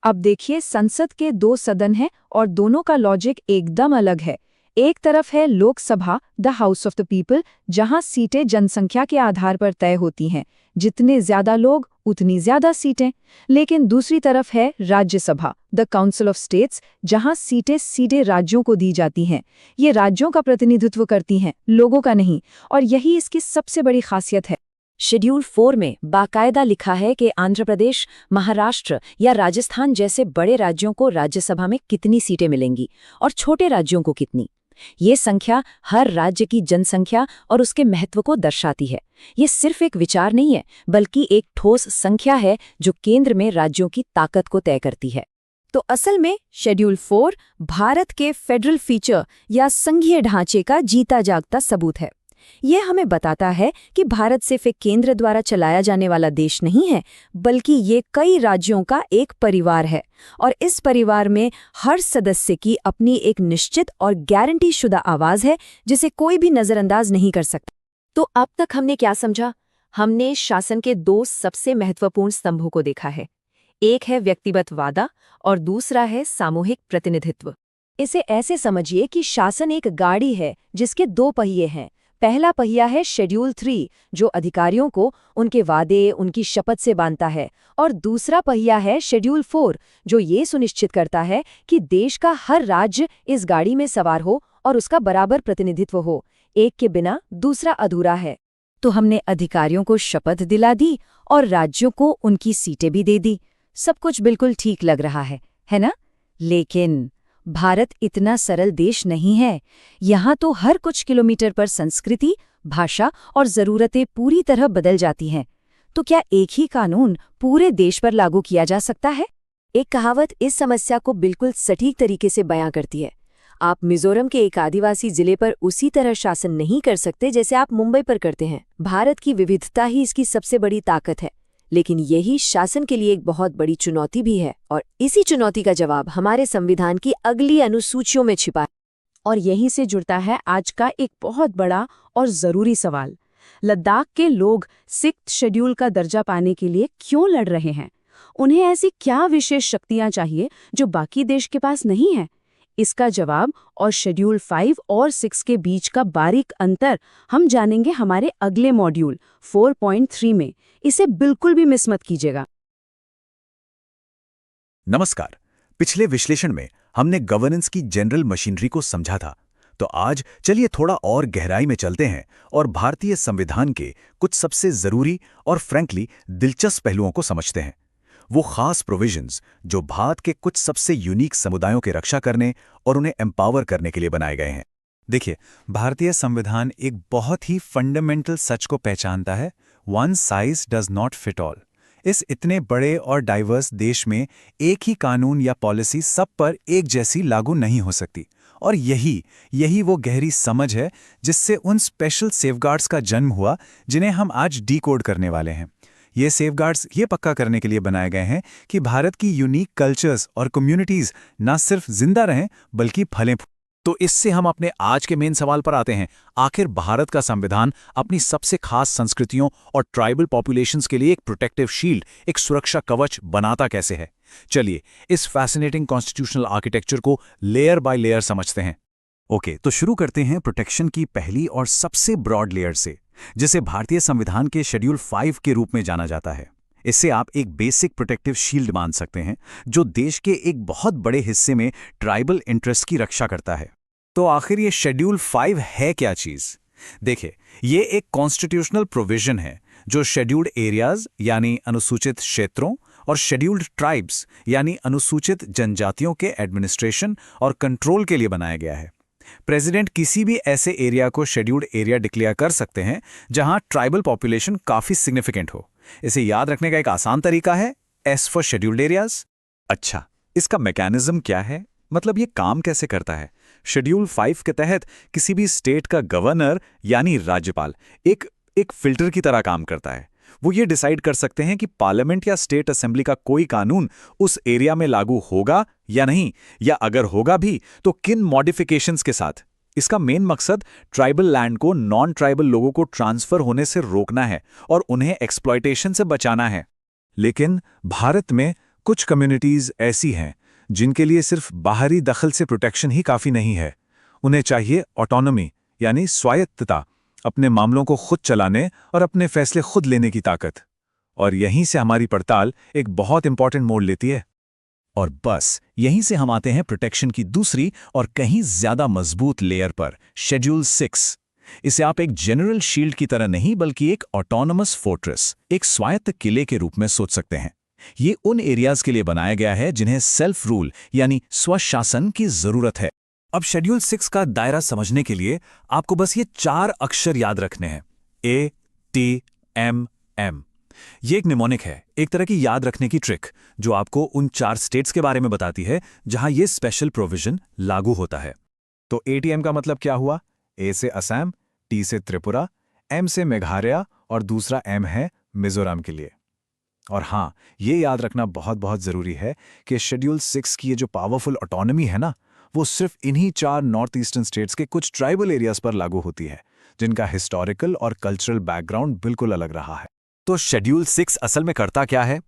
S5: अब देखिए, संसद के 2 सदन हैं और दोनों का लॉजिक एकदम अलग है। एक तरफ है Lok Sabha, the house of the people, जहां सीटें जनसंख्या के आधार पर तय होती हैं, जितने ज्यादा लोग उतनी ज्यादा सीटें। लेकिन दूसरी तरफ है Rajya Sabha, the council of states, जहां सीटें सीधे राज्यों को दी जाती हैं। ये राज्यों का प्रतिनिधित्व करती हैं, लोगों का नहीं, और यही इसकी सबसे बड़ी खासियत है।
S4: शेड्यूल 4 में बाकायदा लिखा है कि आंध्र प्रदेश, महाराष्ट्र या राजस्थान जैसे बड़े राज्यों को राज्यसभा में कितनी सीटें मिलेंगी और छोटे राज्यों को कितनी। ये संख्या हर राज्य की जनसंख्या और उसके महत्व को दर्शाती है। ये सिर्फ एक विचार नहीं है, बल्कि एक ठोस संख्या है जो केंद्र में राज्यों की ताकत को तय करती है।
S5: तो असल में शेड्यूल 4 भारत के फेडरल फीचर या संघीय ढांचे का जीता जागता सबूत है। यह हमें बताता है कि भारत सिर्फ एक केंद्र द्वारा चलाया जाने वाला देश नहीं है, बल्कि ये कई राज्यों का एक परिवार है, और इस परिवार में हर सदस्य की अपनी एक निश्चित और गारंटी शुदा आवाज है, जिसे कोई भी नजरअंदाज नहीं कर सकता।
S4: तो अब तक हमने क्या समझा? हमने शासन के 2 सबसे महत्वपूर्ण स्तंभों को देखा है। एक है व्यक्तिगत वादा और दूसरा है सामूहिक प्रतिनिधित्व।
S5: इसे ऐसे समझिए कि शासन एक गाड़ी है जिसके 2 पहिए हैं। पहला पहिया है शेड्यूल 3, जो अधिकारियों को उनके वादे, उनकी शपथ से बांधता है, और दूसरा पहिया है शेड्यूल 4, जो ये सुनिश्चित करता है कि देश का हर राज्य इस गाड़ी में सवार हो और उसका बराबर प्रतिनिधित्व हो। एक के बिना दूसरा अधूरा है।
S4: तो हमने अधिकारियों को शपथ दिला दी और राज्यों को उनकी सीटें भी दे दी। सब कुछ बिल्कुल ठीक लग रहा है ना? लेकिन भारत इतना सरल देश नहीं है। यहाँ तो हर कुछ किलोमीटर पर संस्कृति, भाषा और ज़रूरतें पूरी तरह बदल जाती हैं। तो क्या एक ही कानून पूरे देश पर लागू किया जा सकता है? एक कहावत इस समस्या को बिल्कुल सटीक तरीके से बयां करती है। आप मिजोरम के एक आदिवासी जिले पर उसी तरह शासन नहीं कर सकते जैसे आप मुंबई पर करते हैं। भारत की विविधता ही इसकी सबसे बड़ी ताकत है, लेकिन यही शासन के लिए एक बहुत बड़ी चुनौती भी है, और इसी चुनौती का जवाब हमारे संविधान की अगली अनुसूचियों में छिपा है।
S5: और यहीं से जुड़ता है आज का एक बहुत बड़ा और ज़रूरी सवाल। लद्दाख के लोग 6th शेड्यूल का दर्जा पाने के लिए क्यों लड़ रहे हैं? उन्हें ऐसी क्या विशेष शक्तियां चाहिए जो बाकी देश के पास नहीं है? इसका जवाब और शेड्यूल 5 और 6 के बीच का बारीक अंतर हम जानेंगे हमारे अगले मॉड्यूल 4.3 में। इसे बिल्कुल भी मिस मत कीजिएगा।
S1: नमस्कार। पिछले विश्लेषण में हमने गवर्नेंस की जनरल मशीनरी को समझा था, तो आज चलिए थोड़ा और गहराई में चलते हैं और भारतीय संविधान के कुछ सबसे जरूरी और फ्रैंकली दिलचस्प पहलुओं को समझते हैं। वो खास प्रोविजंस जो भारत के कुछ सबसे यूनिक समुदायों की रक्षा करने और उन्हें एम्पावर करने के लिए बनाए गए हैं।
S2: देखिए, भारतीय संविधान एक बहुत ही फंडामेंटल सच को पहचानता है, one size does not fit all. इस इतने बड़े और डाइवर्स देश में एक ही कानून या पॉलिसी सब पर एक जैसी लागू नहीं हो सकती। और यही वो गहरी समझ है जिससे उन स्पेशल सेफगार्ड्स का जन्म हुआ जिन्हें हम आज डीकोड करने वाले हैं। ये सेफगार्ड्स ये पक्का करने के लिए बनाए गए हैं कि भारत की यूनिक कल्चर्स और कम्युनिटीज न सिर्फ जिंदा रहें बल्कि फलें।
S3: तो इससे हम अपने आज के मेन सवाल पर आते हैं, आखिर भारत का संविधान अपनी सबसे खास संस्कृतियों और ट्राइबल पॉपुलेशंस के लिए एक प्रोटेक्टिव शील्ड, एक सुरक्षा कवच बनाता कैसे है। चलिए इस फैसिनेटिंग कॉन्स्टिट्यूशनल आर्किटेक्चर को लेयर बाय लेयर समझते हैं।
S1: ओके, तो शुरू करते हैं प्रोटेक्शन की पहली और सबसे ब्रॉड लेयर से, जिसे भारतीय संविधान के शेड्यूल 5 के रूप में जाना जाता है। इससे आप एक बेसिक प्रोटेक्टिव शील्ड मान सकते हैं जो देश के एक बहुत बड़े हिस्से में ट्राइबल इंटरेस्ट की रक्षा करता है।
S3: तो आखिर ये शेड्यूल 5 है क्या चीज? देखिए, ये एक कॉन्स्टिट्यूशनल प्रोविजन है जो शेड्यूल्ड एरियाज यानी अनुसूचित क्षेत्रों और शेड्यूल्ड ट्राइब्स यानी अनुसूचित जनजातियों के एडमिनिस्ट्रेशन और कंट्रोल के लिए बनाया गया है। प्रेसिडेंट किसी भी ऐसे एरिया को शेड्यूल्ड एरिया डिक्लेयर कर सकते हैं जहां ट्राइबल पॉपुलेशन काफी सिग्निफिकेंट हो। इसे याद रखने का एक आसान तरीका है एस फॉर शेड्यूल्ड एरियाज।
S1: अच्छा, इसका मैकेनिज्म क्या है? मतलब ये काम कैसे करता है? शेड्यूल 5 के तहत किसी भी स्टेट का गवर्नर यानी राज्यपाल एक फिल्टर की तरह काम करता है। वो ये डिसाइड कर सकते हैं कि पार्लियामेंट या स्टेट असेंबली का कोई कानून उस एरिया में लागू होगा या नहीं, या अगर होगा भी तो किन मॉडिफिकेशंस के साथ। इसका मेन मकसद ट्राइबल लैंड को नॉन ट्राइबल लोगों को ट्रांसफर होने से रोकना है और उन्हें एक्सप्लॉयटेशन से बचाना है। लेकिन भारत में कुछ कम्युनिटीज ऐसी हैं जिनके लिए सिर्फ बाहरी दखल से प्रोटेक्शन ही काफी नहीं है। उन्हें चाहिए ऑटोनॉमी यानी स्वायत्तता, अपने मामलों को खुद चलाने और अपने फैसले खुद लेने की ताकत। और यहीं से हमारी पड़ताल एक बहुत इंपॉर्टेंट मोड़ लेती है।
S3: और बस यहीं से हम आते हैं प्रोटेक्शन की दूसरी और कहीं ज्यादा मजबूत लेयर पर, शेड्यूल 6। इसे आप एक जनरल शील्ड की तरह नहीं बल्कि एक ऑटोनमस फोर्ट्रेस, एक स्वायत्त किले के रूप में सोच सकते हैं। ये उन एरियाज के लिए बनाया गया है जिन्हें सेल्फ रूल यानी स्वशासन की जरूरत है। अब शेड्यूल 6 का दायरा समझने के लिए आपको बस ये 4 अक्षर याद रखने हैं, ATMM। ये एक निमोनिक है, एक तरह की याद रखने की ट्रिक जो आपको उन 4 स्टेट्स के बारे में बताती है जहां ये स्पेशल प्रोविजन लागू होता है।
S1: तो ATM का मतलब क्या हुआ? A से असम, T से त्रिपुरा, M से मेघालय और दूसरा M है मिजोरम के लिए। और हाँ, ये याद रखना बहुत बहुत जरूरी है कि शेड्यूल 6 की ये जो पावरफुल ऑटोनॉमी है ना, वो सिर्फ इन्हीं 4 नॉर्थ ईस्टर्न स्टेट्स के कुछ ट्राइबल एरियाज पर लागू होती है जिनका हिस्टोरिकल और कल्चरल बैकग्राउंड बिल्कुल अलग रहा है।
S3: तो शेड्यूल 6 असल में करता क्या है?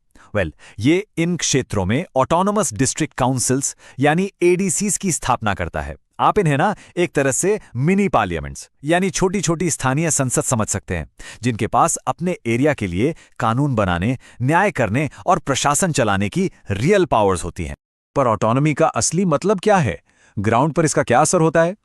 S3: ये इन क्षेत्रों में ऑटोनोमस डिस्ट्रिक्ट काउंसिल्स यानी ADCs की स्थापना करता है। आप इन्हें ना एक तरह से मिनी पार्लियामेंट्स यानी छोटी छोटी स्थानीय संसद समझ सकते हैं, जिनके पास अपने एरिया के लिए कानून बनाने, न्याय करने और प्रशासन चलाने की रियल पावर्स होती हैं।
S1: पर ऑटोनॉमी का असली मतलब क्या है? ग्राउंड पर इसका क्या असर होता है?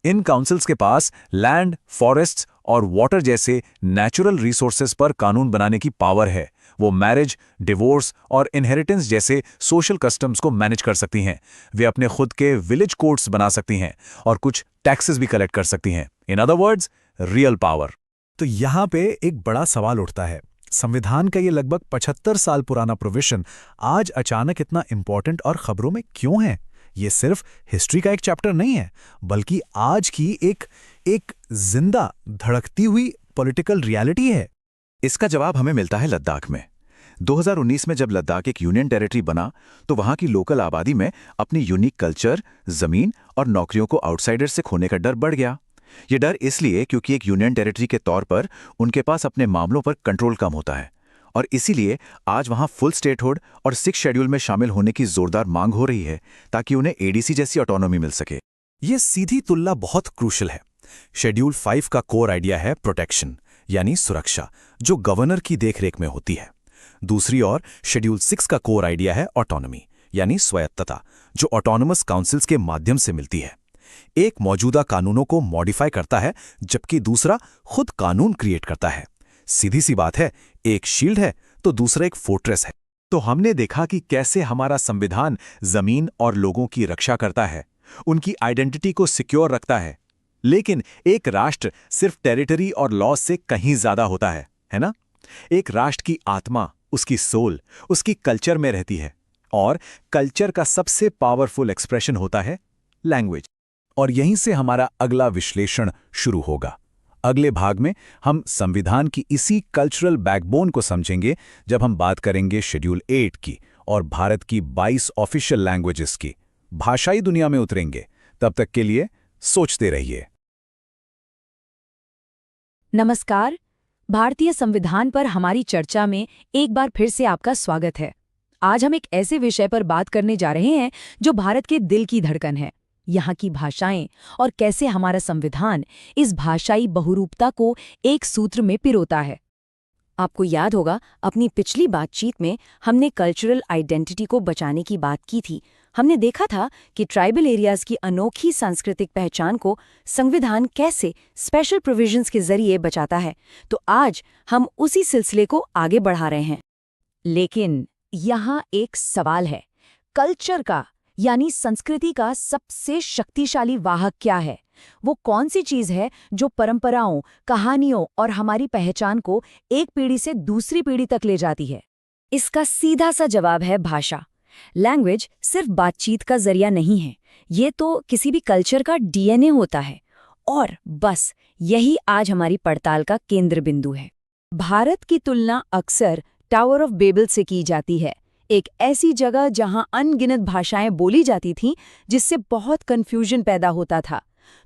S1: इन काउंसिल्स के पास लैंड, फॉरेस्ट्स और वाटर जैसे नेचुरल रिसोर्सेज पर कानून बनाने की पावर है। वो मैरिज, डिवोर्स और इनहेरिटेंस जैसे सोशल कस्टम्स को मैनेज कर सकती हैं। वे अपने खुद के विलेज कोड्स बना सकती हैं और कुछ टैक्सेस भी कलेक्ट कर सकती हैं। In other words, real power.
S3: तो यहाँ पे एक बड़ा सवाल उठता है, संविधान का ये लगभग 75 साल पुराना प्रोविजन आज अचानक इतना इंपॉर्टेंट और खबरों में क्यों है? ये सिर्फ हिस्ट्री का एक चैप्टर नहीं है, बल्कि आज की एक जिंदा धड़कती हुई पॉलिटिकल रियलिटी है।
S1: इसका जवाब हमें मिलता है लद्दाख में। 2019 में जब लद्दाख एक यूनियन टेरिटरी बना तो वहां की लोकल आबादी में अपनी यूनिक कल्चर, जमीन और नौकरियों को आउटसाइडर्स से खोने का डर बढ़ गया। ये डर इसलिए क्योंकि एक यूनियन टेरिटरी के तौर पर उनके पास अपने मामलों पर कंट्रोल कम होता है, और इसीलिए आज वहां फुल स्टेटहुड और 6 शेड्यूल में शामिल होने की जोरदार मांग हो रही है ताकि उन्हें ADC जैसी ऑटोनॉमी मिल सके।
S3: ये सीधी तुलना बहुत क्रूशल है। शेड्यूल 5 का कोर आइडिया है प्रोटेक्शन यानी सुरक्षा, जो गवर्नर की देखरेख में होती है। दूसरी ओर शेड्यूल 6 का कोर आइडिया है ऑटोनॉमी यानी स्वायत्तता, जो ऑटोनोमस काउंसिल्स के माध्यम से मिलती है। एक मौजूदा कानूनों को मॉडिफाई करता है जबकि दूसरा खुद कानून क्रिएट करता है। सीधी सी बात है, एक शील्ड है तो दूसरा एक फोर्ट्रेस है।
S1: तो हमने देखा कि कैसे हमारा संविधान जमीन और लोगों की रक्षा करता है, उनकी आइडेंटिटी को सिक्योर रखता है। लेकिन एक राष्ट्र सिर्फ टेरिटरी और लॉ से कहीं ज्यादा होता है ना? एक राष्ट्र की आत्मा, उसकी सोल, उसकी कल्चर में रहती है, और कल्चर का सबसे पावरफुल एक्सप्रेशन होता है लैंग्वेज।
S2: और यहीं से हमारा अगला विश्लेषण शुरू होगा। अगले भाग में हम संविधान की इसी कल्चरल बैकबोन को समझेंगे, जब हम बात करेंगे शेड्यूल 8 की और भारत की 22 ऑफिशियल लैंग्वेजेस की। भाषाई दुनिया में उतरेंगे। तब तक के लिए सोचते रहिए।
S5: नमस्कार। भारतीय संविधान पर हमारी चर्चा में एक बार फिर से आपका स्वागत है। आज हम एक ऐसे विषय पर बात करने जा रहे हैं जो भारत के दिल की धड़कन है, यहाँ की भाषाएं, और कैसे हमारा संविधान इस भाषाई बहुरूपता को एक सूत्र में पिरोता है। आपको याद होगा, अपनी पिछली बातचीत में हमने कल्चरल आइडेंटिटी को बचाने की बात की थी। हमने देखा था कि ट्राइबल एरियाज की अनोखी सांस्कृतिक पहचान को संविधान कैसे स्पेशल प्रोविजंस के जरिए बचाता है। तो आज हम उसी सिलसिले को आगे बढ़ा रहे हैं। लेकिन यहाँ एक सवाल है, कल्चर का यानी संस्कृति का सबसे शक्तिशाली वाहक क्या है? वो कौन सी चीज है जो परंपराओं, कहानियों और हमारी पहचान को एक पीढ़ी से दूसरी पीढ़ी तक ले जाती है? इसका सीधा सा जवाब है भाषा। लैंग्वेज सिर्फ बातचीत का जरिया नहीं है, ये तो किसी भी कल्चर का डीएनए होता है। और बस यही आज हमारी पड़ताल का केंद्र बिंदु है। भारत की तुलना अक्सर टावर ऑफ बेबल से की जाती है, एक ऐसी जगह जहां अनगिनत भाषाएं बोली जाती थीं, जिससे बहुत कन्फ्यूजन पैदा होता था।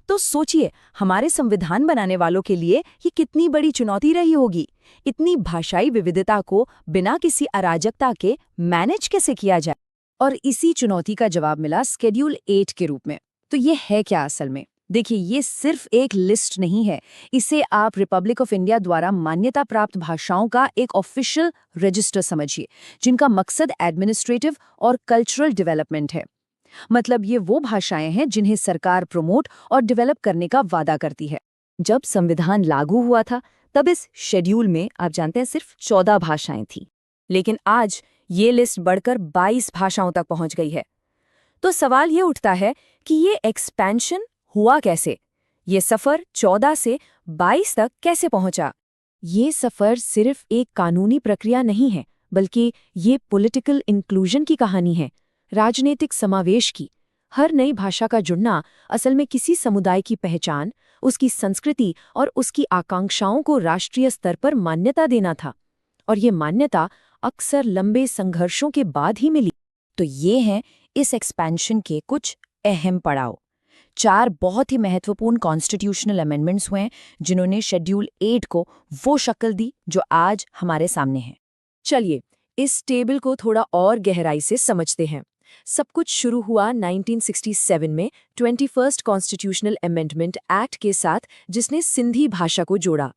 S5: तो सोचिए, हमारे संविधान बनाने वालों के लिए ये कितनी बड़ी चुनौती रही होगी। इतनी भाषाई विविधता को बिना किसी अराजकता के मैनेज कैसे किया जाए? और इसी चुनौती का जवाब मिला शेड्यूल 8 के रूप में। तो ये है क्या असल में? देखिए, ये सिर्फ एक लिस्ट नहीं है, इसे आप रिपब्लिक ऑफ इंडिया द्वारा मान्यता प्राप्त भाषाओं का एक ऑफिशियल रजिस्टर समझिए, जिनका मकसद एडमिनिस्ट्रेटिव और कल्चरल डेवलपमेंट है। मतलब ये वो भाषाएं हैं जिन्हें सरकार प्रमोट और डेवलप करने का वादा करती है। जब संविधान लागू हुआ था, तब इस शेड्यूल में आप जानते हैं सिर्फ 14 भाषाएं थीं। लेकिन आज ये लिस्ट बढ़कर 22 भाषाओं तक पहुंच गई है। तो सवाल ये उठता है कि ये एक्सपेंशन हुआ कैसे? ये सफर 14 से 22 तक कैसे पहुंचा? ये सफर सिर्फ एक कानूनी प्रक्रिया नहीं है, बल्कि ये पॉलिटिकल इंक्लूजन की कहानी है, राजनीतिक समावेश की। हर नई भाषा का जुड़ना असल में किसी समुदाय की पहचान, उसकी संस्कृति और उसकी आकांक्षाओं को राष्ट्रीय स्तर पर मान्यता देना था। और ये मान्यता अक्सर लंबे संघर्षों के बाद ही मिली। तो ये हैं इस एक्सपेंशन के कुछ अहम पड़ाव। 4 बहुत ही महत्वपूर्ण कॉन्स्टिट्यूशनल अमेंडमेंट्स हुए हैं, जिन्होंने शेड्यूल 8 को वो शक्ल दी जो आज हमारे सामने है। चलिए, इस टेबल को थोड़ा और गहराई से समझते हैं। सब कुछ शुरू हुआ 1967 में 21st कॉन्स्टिट्यूशनल अमेंडमेंट एक्ट के साथ, जिसने सिंधी भाषा को जोड़ा।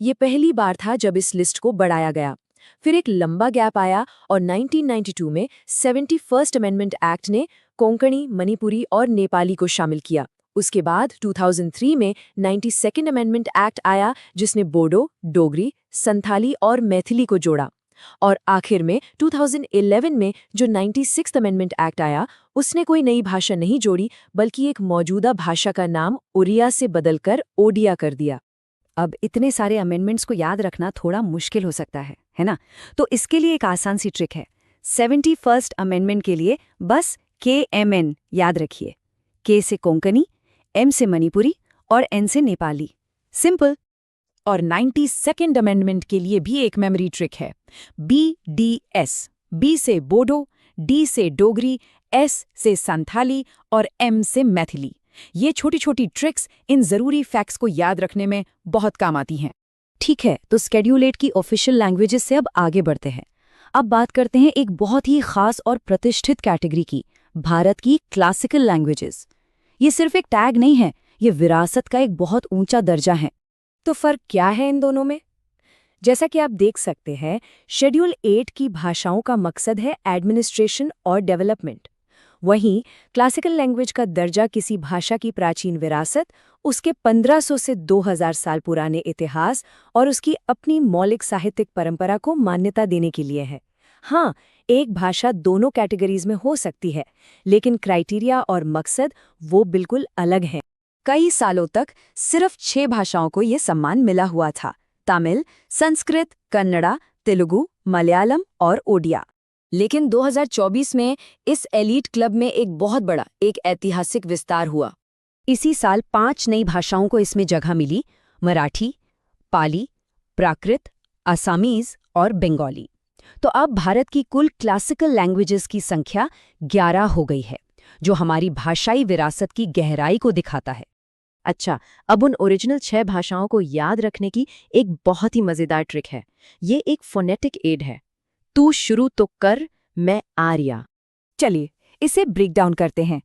S5: ये पहली बार था जब इस लिस्ट को बढ़ाया गया। फिर एक लंबा गैप आया और 1992 में 71st अमेंडमेंट एक्ट ने कोंकणी, मणिपुरी और नेपाली को शामिल किया। उसके बाद 2003 में 92nd अमेंडमेंट एक्ट आया, जिसने बोडो, डोगरी, संथाली और मैथिली को जोड़ा। और आखिर में 2011 में जो 96th अमेंडमेंट एक्ट आया, उसने कोई नई भाषा नहीं जोड़ी, बल्कि एक मौजूदा भाषा का नाम ओरिया से बदलकर ओडिया कर दिया। अब इतने सारे अमेंडमेंट्स को याद रखना थोड़ा मुश्किल हो सकता है ना? तो इसके लिए एक आसान सी ट्रिक है। 71st अमेंडमेंट के लिए बस KMN याद रखिए। K से कोंकणी, M से मणिपुरी और N से नेपाली। सिंपल। और 92nd अमेंडमेंट के लिए भी एक मेमोरी ट्रिक है। BDS, B से बोडो, D से डोगरी, S से संथाली और M से मैथिली। ये छोटी छोटी ट्रिक्स इन जरूरी फैक्ट्स को याद रखने में बहुत काम आती हैं। ठीक है, तो शेड्यूल 8 की ऑफिशियल लैंग्वेजेस से अब आगे बढ़ते हैं। अब बात करते हैं एक बहुत ही खास और प्रतिष्ठित कैटेगरी की, भारत की क्लासिकल लैंग्वेजेस। ये सिर्फ एक टैग नहीं है, ये विरासत का एक बहुत ऊंचा दर्जा है। तो फर्क क्या है इन दोनों में? जैसा कि आप देख सकते हैं, शेड्यूल 8 की भाषाओं का मकसद है एडमिनिस्ट्रेशन और डेवलपमेंट। वहीं क्लासिकल लैंग्वेज का दर्जा किसी भाषा की प्राचीन विरासत, उसके 1500 से 2000 साल पुराने इतिहास और उसकी अपनी मौलिक साहित्यिक परंपरा को मान्यता देने के लिए है। हाँ,
S4: एक भाषा दोनों कैटेगरीज में हो सकती है, लेकिन क्राइटेरिया और मकसद वो बिल्कुल अलग हैं।
S5: कई सालों तक सिर्फ 6 भाषाओं को ये सम्मान मिला हुआ था: तमिल, संस्कृत, कन्नड़ा, तेलुगु, मलयालम और ओडिया। लेकिन 2024 में इस एलीट क्लब में एक बहुत बड़ा, एक ऐतिहासिक विस्तार हुआ।
S4: इसी साल 5 नई भाषाओं को इसमें जगह मिली: मराठी, पाली, प्राकृत, असमीज और बंगाली। तो अब भारत की कुल क्लासिकल लैंग्वेजेस की संख्या 11 हो गई है, जो हमारी भाषाई विरासत की गहराई को दिखाता है। अच्छा, अब उन ओरिजिनल 6 भाषाओं को याद रखने की एक बहुत ही मज़ेदार ट्रिक है। ये एक फोनेटिक एड है। तू शुरू तो कर, मैं आर्या।
S5: चलिए इसे ब्रेक डाउन करते हैं।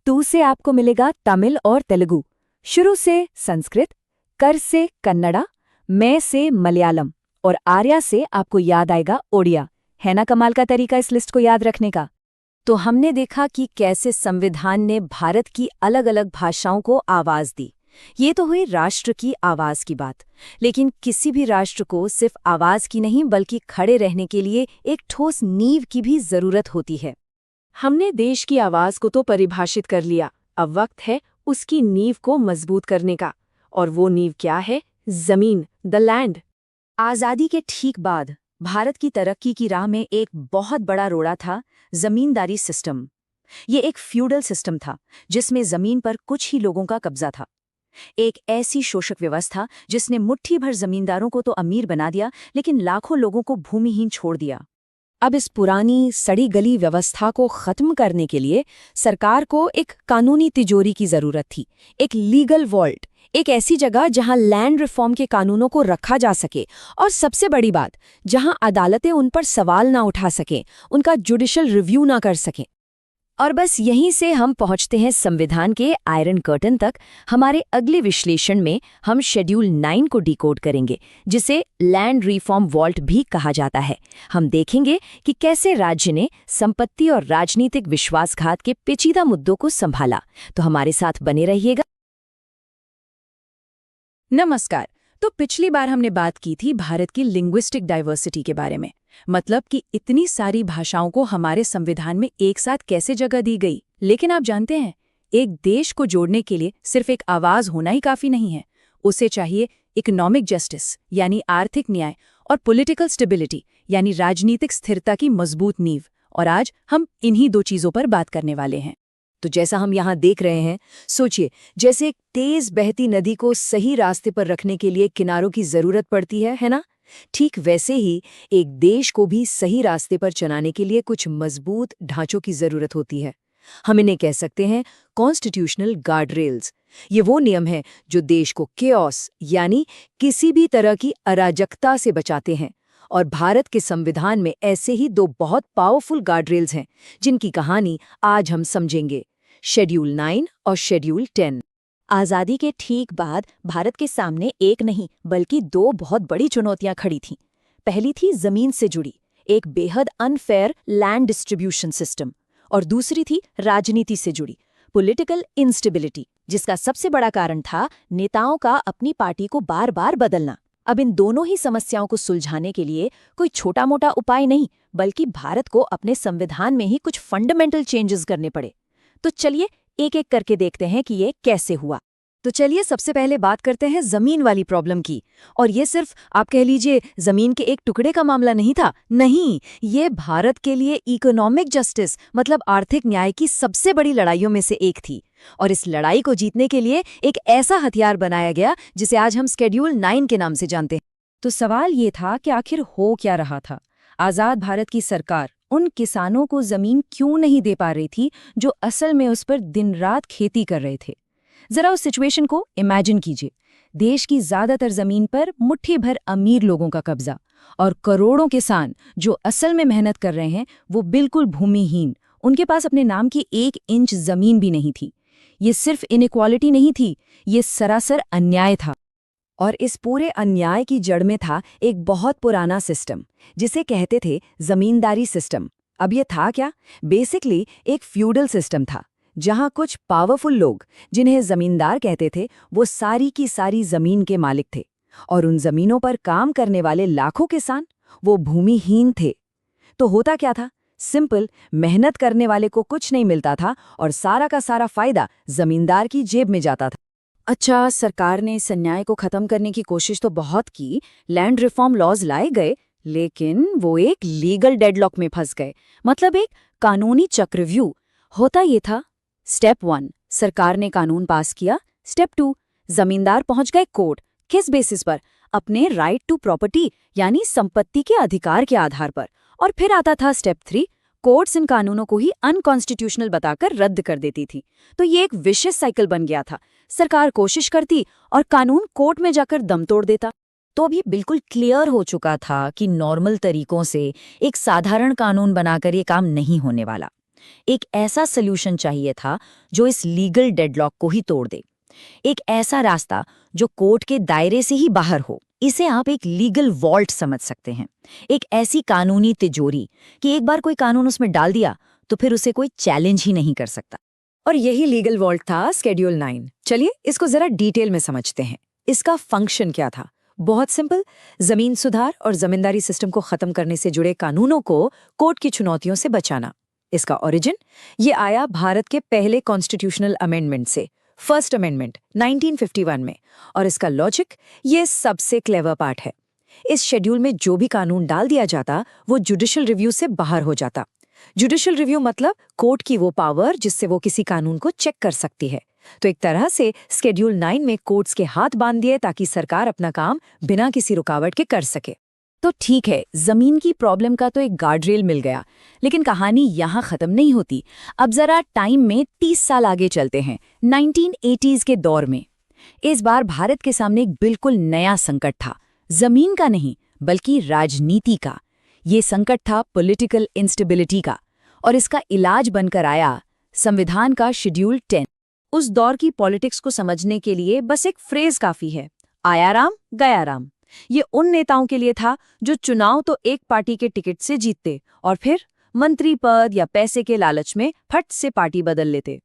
S5: तू से आपको मिलेगा तमिल और तेलुगु, शुरू से संस्कृत, कर से कन्नड़ा, मैं से मलयालम और आर्या से आपको याद आएगा ओडिया। है ना कमाल का तरीका इस लिस्ट को याद रखने का? तो हमने देखा कि कैसे संविधान ने भारत की अलग अलग भाषाओं को आवाज दी। ये तो हुई राष्ट्र की आवाज की बात, लेकिन किसी भी राष्ट्र को सिर्फ आवाज की नहीं बल्कि खड़े रहने के लिए एक ठोस नींव की भी जरूरत होती है।
S4: हमने देश की आवाज को तो परिभाषित कर लिया, अब वक्त है उसकी नींव को मजबूत करने का। और वो नींव क्या है? जमीन, द लैंड।
S5: आजादी के ठीक बाद भारत की तरक्की की राह में एक बहुत बड़ा रोड़ा था जमींदारी सिस्टम। ये एक फ्यूडल सिस्टम था जिसमें जमीन पर कुछ ही लोगों का कब्जा था। एक ऐसी शोषक व्यवस्था जिसने मुट्ठी भर जमींदारों को तो अमीर बना दिया, लेकिन लाखों लोगों को भूमिहीन छोड़ दिया। अब इस पुरानी सड़ी गली व्यवस्था को खत्म करने के लिए सरकार को एक कानूनी तिजोरी की जरूरत थी, एक लीगल वॉल्ट, एक ऐसी जगह जहां लैंड रिफॉर्म के कानूनों को रखा जा सके और सबसे बड़ी बात, जहां अदालतें उन पर सवाल ना उठा सकें, उनका जुडिशल रिव्यू ना कर सकें। और बस यहीं से हम पहुंचते हैं संविधान के आयरन कर्टन तक। हमारे अगले विश्लेषण में हम शेड्यूल 9 को डिकोड करेंगे, जिसे लैंड रिफॉर्म वॉल्ट भी कहा जाता है। हम देखेंगे कि कैसे राज्य ने संपत्ति और राजनीतिक विश्वासघात के पेचीदा मुद्दों को संभाला। तो हमारे साथ बने रहिएगा। नमस्कार। तो पिछली बार हमने बात की थी भारत की लिंग्विस्टिक डाइवर्सिटी के बारे में, मतलब कि इतनी सारी भाषाओं को हमारे संविधान में एक साथ कैसे जगह दी गई। लेकिन आप जानते हैं, एक देश को जोड़ने के लिए सिर्फ एक आवाज होना ही काफी नहीं है। उसे चाहिए इकोनॉमिक जस्टिस यानी आर्थिक न्याय और पॉलिटिकल स्टेबिलिटी यानी राजनीतिक स्थिरता की मजबूत नींव। और आज हम इन्हीं 2 चीजों पर बात करने वाले हैं।
S4: तो जैसा हम यहाँ देख रहे हैं, सोचिए जैसे एक तेज बहती नदी को सही रास्ते पर रखने के लिए किनारों की जरूरत पड़ती है ना? ठीक वैसे ही एक देश को भी सही रास्ते पर चलाने के लिए कुछ मजबूत ढांचों की जरूरत होती है। हम इन्हें कह सकते हैं कॉन्स्टिट्यूशनल गार्ड रेल्स। ये वो नियम हैं जो देश को केओस यानी किसी भी तरह की अराजकता से बचाते हैं। और भारत के संविधान में ऐसे ही 2 बहुत पावरफुल गार्ड रेल्स हैं, जिनकी कहानी आज हम समझेंगे, शेड्यूल 9 और शेड्यूल 10।
S5: आजादी के ठीक बाद भारत के सामने एक नहीं बल्कि 2 बहुत बड़ी चुनौतियां खड़ी थीं। पहली थी जमीन से जुड़ी एक बेहद अनफेयर लैंड डिस्ट्रीब्यूशन सिस्टम, और दूसरी थी राजनीति से जुड़ी पॉलिटिकल इंस्टेबिलिटी, जिसका सबसे बड़ा कारण था नेताओं का अपनी पार्टी को बार बार बदलना। अब इन दोनों ही समस्याओं को सुलझाने के लिए कोई छोटा मोटा उपाय नहीं, बल्कि भारत को अपने संविधान में ही कुछ फंडामेंटल चेंजेस करने पड़े। तो चलिए एक एक करके देखते हैं कि ये कैसे हुआ। तो चलिए सबसे पहले बात करते हैं जमीन वाली प्रॉब्लम की। और ये सिर्फ आप कह लीजिए जमीन के एक टुकड़े का मामला नहीं था, नहीं, ये भारत के लिए इकोनॉमिक जस्टिस मतलब आर्थिक न्याय की सबसे बड़ी लड़ाइयों में से एक थी। और इस लड़ाई को जीतने के लिए एक ऐसा हथियार बनाया गया जिसे आज हम शेड्यूल 9 के नाम से जानते हैं। तो सवाल ये था कि आखिर हो क्या रहा था। आजाद भारत की सरकार उन किसानों को जमीन क्यों नहीं दे पा रही थी जो असल में उस पर दिन रात खेती कर रहे थे। जरा उस सिचुएशन को इमेजिन कीजिए। देश की ज्यादातर जमीन पर मुट्ठी भर अमीर लोगों का कब्जा, और करोड़ों किसान जो असल में मेहनत कर रहे हैं वो बिल्कुल भूमिहीन, उनके पास अपने नाम की 1 इंच जमीन भी नहीं थी। ये सिर्फ इनइक्वालिटी नहीं थी, ये सरासर अन्याय था। और इस पूरे अन्याय की जड़ में था एक बहुत पुराना सिस्टम जिसे कहते थे जमींदारी सिस्टम। अब ये था क्या? बेसिकली एक फ्यूडल सिस्टम था जहां कुछ पावरफुल लोग, जिन्हें जमींदार कहते थे, वो सारी की सारी जमीन के मालिक थे, और उन जमीनों पर काम करने वाले लाखों किसान वो भूमिहीन थे। तो होता क्या था? सिंपल, मेहनत करने वाले को कुछ नहीं मिलता था और सारा का सारा फायदा जमींदार की जेब में जाता था। अच्छा, सरकार ने इस अन्याय को खत्म करने की कोशिश तो बहुत की, लैंड रिफॉर्म लॉज लाए गए, लेकिन वो एक लीगल डेडलॉक में फंस गए, मतलब एक कानूनी चक्रव्यूह। होता ये था, स्टेप 1 सरकार ने कानून पास किया, स्टेप 2 जमींदार पहुंच गए कोर्ट। किस बेसिस पर? अपने राइट टू प्रॉपर्टी यानी संपत्ति के अधिकार के आधार पर। और फिर आता था स्टेप 3, कोर्ट्स इन कानूनों को ही अनकॉन्स्टिट्यूशनल बताकर रद्द कर देती थी। तो ये एक विशियस साइकिल बन गया था, सरकार कोशिश करती और कानून कोर्ट में जाकर दम तोड़ देता।
S4: तो अभी बिल्कुल क्लियर हो चुका था कि नॉर्मल तरीकों से एक साधारण कानून बनाकर ये काम नहीं होने वाला। एक ऐसा सॉल्यूशन चाहिए था जो इस लीगल डेडलॉक को ही तोड़ दे, एक ऐसा रास्ता जो कोर्ट के दायरे से ही बाहर हो। इसे आप एक लीगल वॉल्ट समझ सकते हैं, एक ऐसी कानूनी तिजोरी कि एक बार कोई कानून उसमें डाल दिया तो फिर उसे कोई चैलेंज ही नहीं कर सकता।
S5: और यही लीगल वॉल्ट था शेड्यूल 9। चलिए इसको जरा डिटेल में समझते हैं। इसका फंक्शन क्या था? बहुत सिंपल, जमीन सुधार और जमींदारी सिस्टम को खत्म करने से जुड़े कानूनों को कोर्ट की चुनौतियों से बचाना। इसका ओरिजिन ये आया भारत के पहले कॉन्स्टिट्यूशनल अमेंडमेंट से, फर्स्ट अमेंडमेंट 1951 में। और इसका लॉजिक, ये सबसे क्लेवर पार्ट है। इस शेड्यूल में जो भी कानून डाल दिया जाता वो जुडिशियल रिव्यू से बाहर हो जाता। जुडिशियल रिव्यू मतलब कोर्ट की वो पावर जिससे वो किसी कानून को चेक कर सकती है। तो एक तरह से शेड्यूल 9 में कोर्ट्स के हाथ बांध दिए ताकि सरकार अपना काम बिना किसी रुकावट के कर सके।
S4: तो ठीक है, जमीन की प्रॉब्लम का तो एक गार्डरेल मिल गया, लेकिन कहानी यहाँ खत्म नहीं होती। अब जरा टाइम में 30 साल आगे चलते हैं, 1980s के दौर में। इस बार भारत के सामने एक बिल्कुल नया संकट था, जमीन का नहीं बल्कि राजनीति का। ये संकट था पॉलिटिकल इंस्टेबिलिटी का, और इसका इलाज बनकर आया संविधान का शेड्यूल 10। उस दौर की पॉलिटिक्स को समझने के लिए बस एक फ्रेज काफी है, आया राम गया राम। ये उन नेताओं के लिए था जो चुनाव तो एक पार्टी के टिकट से जीतते और फिर मंत्री पद या पैसे के लालच में फट से पार्टी बदल लेते।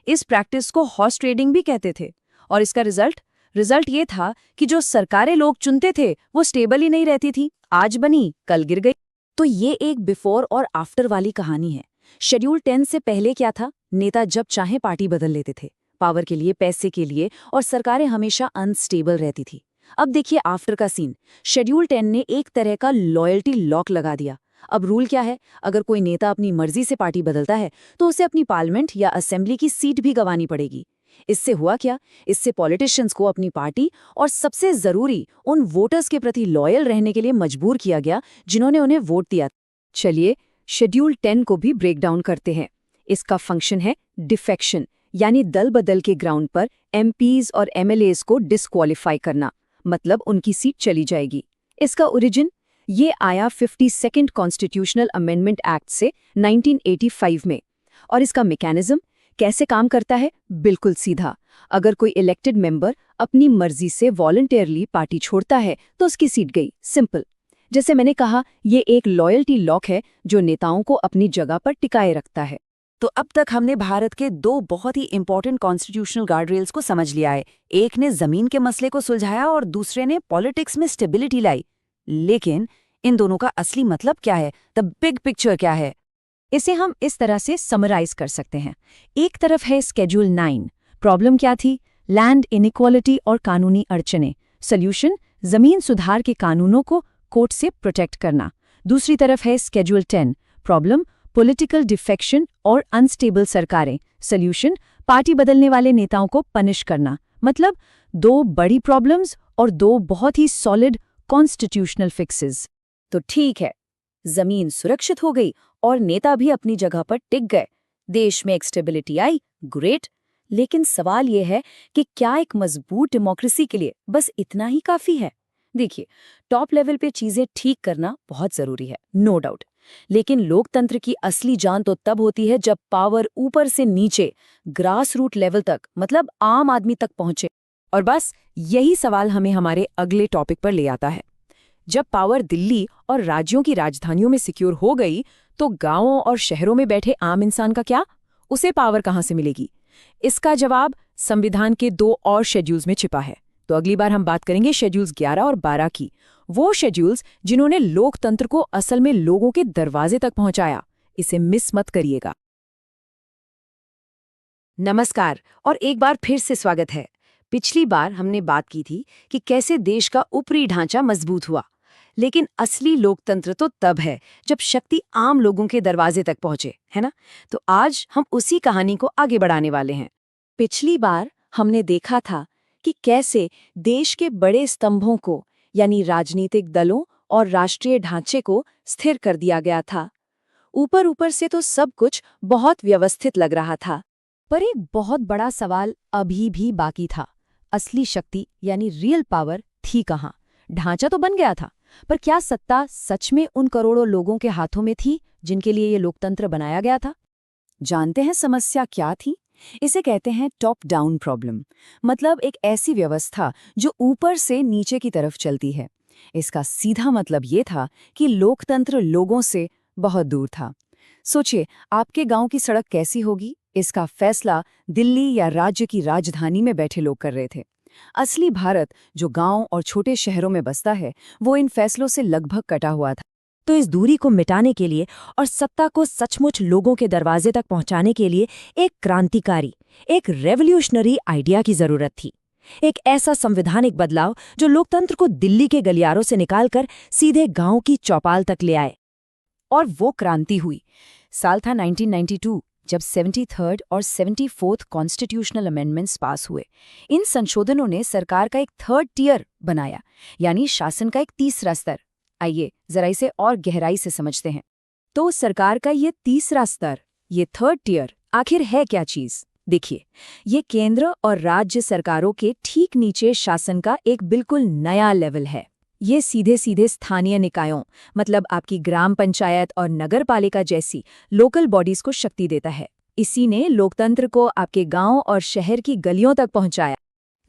S4: इस प्रैक्टिस को हॉर्स ट्रेडिंग भी कहते थे। और इसका रिजल्ट ये था कि जो सरकारें लोग चुनते थे वो स्टेबल ही नहीं रहती थी, आज बनी कल गिर गई।
S5: तो ये एक बिफोर और आफ्टर वाली कहानी है। शेड्यूल 10 से पहले क्या था? नेता जब चाहे पार्टी बदल लेते थे, पावर के लिए, पैसे के लिए, और सरकारें हमेशा अनस्टेबल रहती थी। अब देखिए आफ्टर का सीन। शेड्यूल 10 ने एक तरह का लॉयल्टी लॉक लगा दिया। अब रूल क्या है? अगर कोई नेता अपनी मर्जी से पार्टी बदलता है तो उसे अपनी पार्लियामेंट या असेंबली की सीट भी गंवानी पड़ेगी। इससे हुआ क्या? इससे पॉलिटिशियंस को अपनी पार्टी और सबसे जरूरी उन वोटर्स के प्रति लॉयल रहने के लिए मजबूर किया गया जिन्होंने उन्हें वोट दिया। चलिए शेड्यूल 10 को भी ब्रेक डाउन करते हैं। इसका फंक्शन है डिफेक्शन, यानी दल बदल के ग्राउंड पर एमपीज और एमएलएज को डिस्क्वालीफाई करना, मतलब उनकी सीट चली जाएगी। इसका ओरिजिन ये आया 52nd कॉन्स्टिट्यूशनल अमेंडमेंट एक्ट से 1985 में। और इसका मैकेनिज्म कैसे काम करता है? बिल्कुल सीधा। अगर कोई इलेक्टेड मेंबर अपनी मर्जी से वॉलंटियरली पार्टी छोड़ता है तो उसकी सीट गई, सिंपल। जैसे मैंने कहा, ये एक लॉयल्टी लॉक है जो नेताओं को अपनी जगह पर टिकाए रखता है। तो अब तक हमने भारत के दो बहुत ही इंपॉर्टेंट कॉन्स्टिट्यूशनल गार्डरेल्स को समझ लिया है। एक ने जमीन के मसले को सुलझाया और दूसरे ने पॉलिटिक्स में स्टेबिलिटी लाई। लेकिन इन दोनों का असली मतलब क्या है? द बिग पिक्चर क्या है?
S4: इसे हम इस तरह से समराइज कर सकते हैं। एक तरफ है शेड्यूल 9। प्रॉब्लम क्या थी? लैंड इनइक्वालिटी और कानूनी अड़चने। सॉल्यूशन, जमीन सुधार के कानूनों को कोर्ट से प्रोटेक्ट करना। दूसरी तरफ है शेड्यूल 10। प्रॉब्लम, पॉलिटिकल डिफेक्शन और अनस्टेबल सरकारें। सॉल्यूशन, पार्टी बदलने वाले नेताओं को पनिश करना। मतलब दो बड़ी प्रॉब्लम्स और दो बहुत ही सॉलिड कॉन्स्टिट्यूशनल फिक्सेस।
S5: तो ठीक है, जमीन सुरक्षित हो गई और नेता भी अपनी जगह पर टिक गए, देश में एक स्टेबिलिटी आई, ग्रेट। लेकिन सवाल यह है कि क्या एक मजबूत डेमोक्रेसी के लिए बस इतना ही काफी है? देखिए, टॉप लेवल पे चीजें ठीक करना बहुत जरूरी है, नो डाउट। लेकिन लोकतंत्र की असली जान तो तब होती है जब पावर ऊपर से नीचे, ग्रास रूट लेवल तक, मतलब आम आदमी तक पहुंचे। और बस यही सवाल हमें हमारे अगले टॉपिक पर ले आता है। जब पावर दिल्ली और राज्यों की राजधानियों में सिक्योर हो गई तो गांवों और शहरों में बैठे आम इंसान का क्या? उसे पावर कहां से मिलेगी? इसका जवाब संविधान के 2 और शेड्यूल्स में छिपा है। तो अगली बार हम बात करेंगे शेड्यूल्स 11 और 12 की, वो शेड्यूल्स जिन्होंने लोकतंत्र को असल में लोगों के दरवाजे तक पहुंचाया। इसे मिस मत करिएगा।
S4: नमस्कार और एक बार फिर से स्वागत है। पिछली बार हमने बात की थी कि कैसे देश का ऊपरी ढांचा मजबूत हुआ, लेकिन असली लोकतंत्र तो तब है जब शक्ति आम लोगों के दरवाजे तक पहुंचे, है ना? तो आज हम उसी कहानी को आगे बढ़ाने वाले हैं। पिछली बार हमने देखा था कि कैसे देश के बड़े स्तंभों को, यानी राजनीतिक दलों और राष्ट्रीय ढांचे को स्थिर कर दिया गया था। ऊपर ऊपर से तो सब कुछ बहुत व्यवस्थित लग रहा था,
S5: पर एक बहुत बड़ा सवाल अभी भी बाकी था। असली शक्ति यानी रियल पावर थी कहाँ? ढांचा तो बन गया था, पर क्या सत्ता सच में उन करोड़ों लोगों के हाथों में थी जिनके लिए ये लोकतंत्र बनाया गया था? जानते हैं समस्या क्या थी? इसे कहते हैं टॉप डाउन प्रॉब्लम, मतलब एक ऐसी व्यवस्था जो ऊपर से नीचे की तरफ चलती है। इसका सीधा मतलब ये था कि लोकतंत्र लोगों से बहुत दूर था। सोचिए, आपके गांव की सड़क कैसी होगी, इसका फैसला दिल्ली या राज्य की राजधानी में बैठे लोग कर रहे थे। असली भारत, जो गांव और छोटे शहरों में बसता है, वो इन फैसलों से लगभग कटा हुआ था।
S4: तो इस दूरी को मिटाने के लिए और सत्ता को सचमुच लोगों के दरवाजे तक पहुंचाने के लिए एक क्रांतिकारी, एक रेवोल्यूशनरी आइडिया की जरूरत थी। एक ऐसा संवैधानिक बदलाव जो लोकतंत्र को दिल्ली के गलियारों से निकालकर सीधे गांव की चौपाल तक ले आए।
S5: और वो क्रांति हुई। साल था 1992, जब 73rd और 74th कॉन्स्टिट्यूशनल अमेंडमेंट्स पास हुए। इन संशोधनों ने सरकार का एक थर्ड टियर बनाया, यानी शासन का एक तीसरा स्तर। आइए जरा इसे और गहराई से समझते हैं। तो सरकार का ये तीसरा स्तर, ये थर्ड टियर, आखिर है क्या चीज? देखिए, ये केंद्र और राज्य सरकारों के ठीक नीचे शासन का एक बिल्कुल नया लेवल है। ये सीधे सीधे स्थानीय निकायों, मतलब आपकी ग्राम पंचायत और नगर पालिका जैसी लोकल बॉडीज को शक्ति देता है। इसी ने लोकतंत्र को आपके गांव और शहर की गलियों तक पहुंचाया।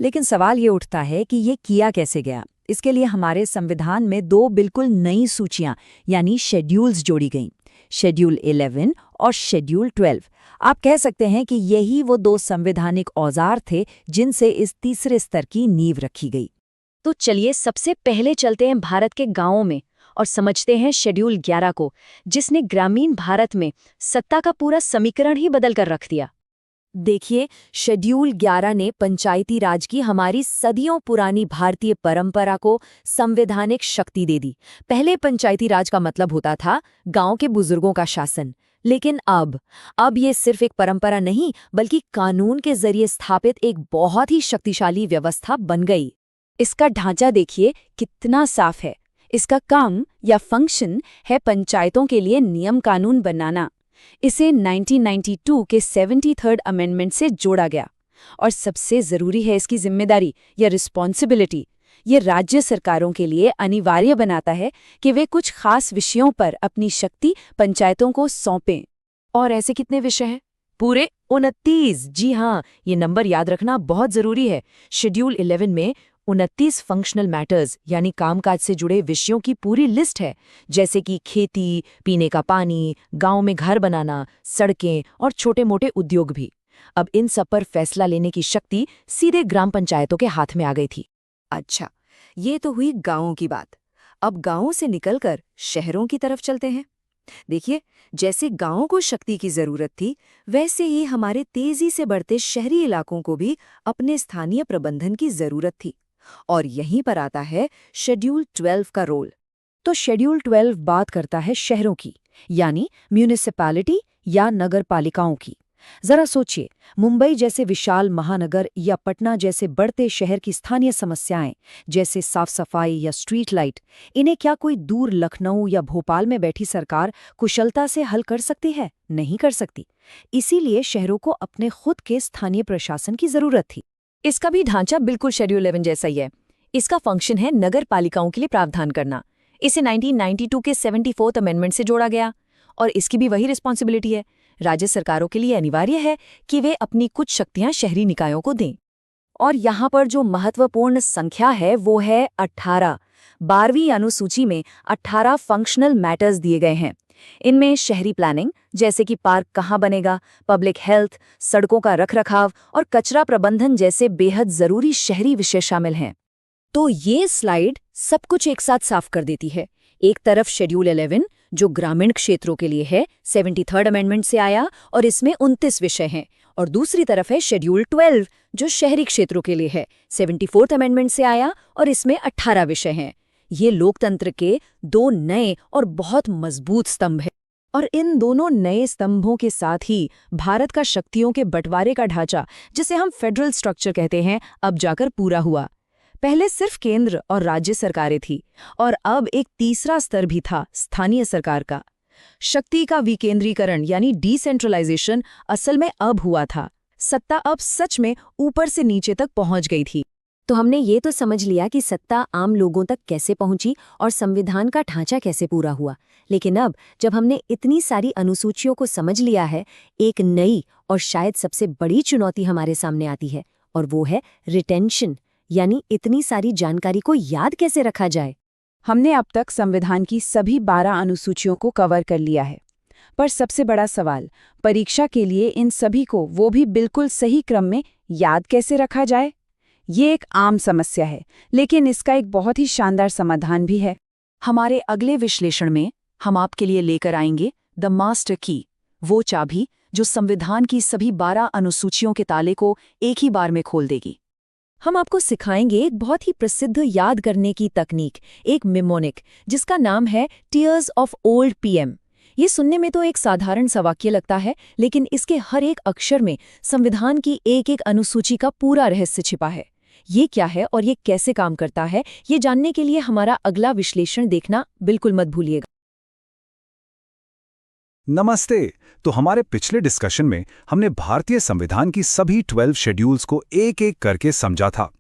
S4: लेकिन सवाल ये उठता है कि ये किया कैसे गया? इसके लिए हमारे संविधान में दो बिल्कुल नई सूचियां यानी शेड्यूल्स जोड़ी गईं, शेड्यूल 11 और शेड्यूल 12। आप कह सकते हैं कि यही वो दो संवैधानिक औजार थे जिनसे इस तीसरे स्तर की नींव रखी गई।
S5: तो चलिए सबसे पहले चलते हैं भारत के गांवों में और समझते हैं शेड्यूल 11 को, जिसने ग्रामीण भारत में सत्ता का पूरा समीकरण ही बदल कर रख दिया।
S4: देखिए, शेड्यूल 11 ने पंचायती राज की हमारी सदियों पुरानी भारतीय परंपरा को संवैधानिक शक्ति दे दी। पहले पंचायती राज का मतलब होता था गांव के बुजुर्गों का शासन, लेकिन अब ये सिर्फ एक परंपरा नहीं, बल्कि कानून के जरिए स्थापित एक बहुत ही शक्तिशाली व्यवस्था बन गई।
S5: इसका ढांचा देखिए कितना साफ है। इसका काम या फंक्शन है पंचायतों के लिए नियम कानून बनाना। इसे 1992 के 73rd अमेंडमेंट से जोड़ा गया। और सबसे जरूरी है इसकी जिम्मेदारी या रिस्पॉन्सिबिलिटी। ये राज्य सरकारों के लिए अनिवार्य बनाता है कि वे कुछ खास विषयों पर अपनी शक्ति पंचायतों को सौंपें।
S4: और ऐसे कितने विषय हैं? पूरे 29। जी हाँ, ये नंबर याद रखना बहुत जरूरी है। शेड्यूल 11 में 29 फंक्शनल मैटर्स यानी कामकाज से जुड़े विषयों की पूरी लिस्ट है, जैसे कि खेती, पीने का पानी, गांव में घर बनाना, सड़कें और छोटे मोटे उद्योग भी। अब इन सब पर फैसला लेने की शक्ति सीधे ग्राम पंचायतों के हाथ में आ गई थी।
S5: अच्छा, ये तो हुई गांवों की बात। अब गांवों से निकलकर शहरों की तरफ चलते हैं। देखिए, जैसे गांवों को शक्ति की जरूरत थी, वैसे ही हमारे तेजी से बढ़ते शहरी इलाकों को भी अपने स्थानीय प्रबंधन की जरूरत थी। और यहीं पर आता है शेड्यूल 12 का रोल।
S4: तो शेड्यूल 12 बात करता है शहरों की, यानी म्यूनिसिपैलिटी या नगर पालिकाओं की। जरा सोचिए, मुंबई जैसे विशाल महानगर या पटना जैसे बढ़ते शहर की स्थानीय समस्याएं, जैसे साफ सफाई या स्ट्रीट लाइट, इन्हें क्या कोई दूर लखनऊ या भोपाल में बैठी सरकार कुशलता से हल कर सकती है? नहीं कर सकती। इसीलिए शहरों को अपने खुद के स्थानीय प्रशासन की जरूरत थी।
S5: इसका भी ढांचा बिल्कुल शेड्यूल 11 जैसा ही है। इसका फंक्शन है नगर पालिकाओं के लिए प्रावधान करना। इसे 1992 के 74th अमेंडमेंट से जोड़ा गया और इसकी भी वही रिस्पॉन्सिबिलिटी है। राज्य सरकारों के लिए अनिवार्य है कि वे अपनी कुछ शक्तियां शहरी निकायों को दें।
S4: और यहाँ पर जो महत्वपूर्ण संख्या है वो है 18। 12वीं अनुसूची में 18 फंक्शनल मैटर्स दिए गए हैं। इनमें शहरी प्लानिंग, जैसे कि पार्क कहाँ बनेगा, पब्लिक हेल्थ, सड़कों का रखरखाव और कचरा प्रबंधन जैसे बेहद जरूरी शहरी विषय शामिल हैं।
S5: तो ये स्लाइड सब कुछ एक साथ साफ कर देती है। एक तरफ शेड्यूल 11 जो ग्रामीण क्षेत्रों के लिए है 73rd अमेंडमेंट से आया और इसमें 29 विषय हैं। और दूसरी तरफ है शेड्यूल 12 जो शहरी क्षेत्रों के लिए है 74th अमेंडमेंट से आया और इसमें 18 विषय हैं। ये लोकतंत्र के 2 नए और बहुत मजबूत स्तंभ हैं।
S4: और इन दोनों नए स्तंभों के साथ ही भारत का शक्तियों के बंटवारे का ढांचा, जिसे हम फेडरल स्ट्रक्चर कहते हैं, अब जाकर पूरा हुआ। पहले सिर्फ केंद्र और राज्य सरकारें थी और अब एक तीसरा स्तर भी था, स्थानीय सरकार का। शक्ति का विकेंद्रीकरण यानी डिसेंट्रलाइजेशन असल में अब हुआ था। सत्ता अब सच में ऊपर से नीचे तक पहुंच गई थी।
S7: तो हमने ये तो समझ लिया कि सत्ता आम लोगों तक कैसे पहुंची और संविधान का ढांचा कैसे पूरा हुआ। लेकिन अब जब हमने इतनी सारी अनुसूचियों को समझ लिया है, एक नई और शायद सबसे बड़ी चुनौती हमारे सामने आती है, और वो है रिटेंशन, यानी इतनी सारी जानकारी को याद कैसे रखा जाए।
S5: हमने अब तक संविधान की सभी 12 अनुसूचियों को कवर कर लिया है, पर सबसे बड़ा सवाल, परीक्षा के लिए इन सभी को, वो भी बिल्कुल सही क्रम में, याद कैसे रखा जाए? ये एक आम समस्या है, लेकिन इसका एक बहुत ही शानदार समाधान भी है।
S4: हमारे अगले विश्लेषण में हम आपके लिए लेकर आएंगे द मास्टर की, वो चाबी जो संविधान की सभी 12 अनुसूचियों के ताले को एक ही बार में खोल देगी। हम आपको सिखाएंगे एक बहुत ही प्रसिद्ध याद करने की तकनीक, एक मिमोनिक, जिसका नाम है टीयर्स ऑफ ओल्ड पीएम। ये सुनने में तो एक साधारण सा वाक्य लगता है, लेकिन इसके हर एक अक्षर में संविधान की एक एक अनुसूची का पूरा रहस्य छिपा है। ये क्या है और ये कैसे काम करता है, ये जानने के लिए हमारा अगला विश्लेषण देखना बिल्कुल मत भूलिएगा।
S1: नमस्ते। तो हमारे पिछले डिस्कशन में हमने भारतीय संविधान की सभी 12 शेड्यूल्स को एक एक करके समझा था।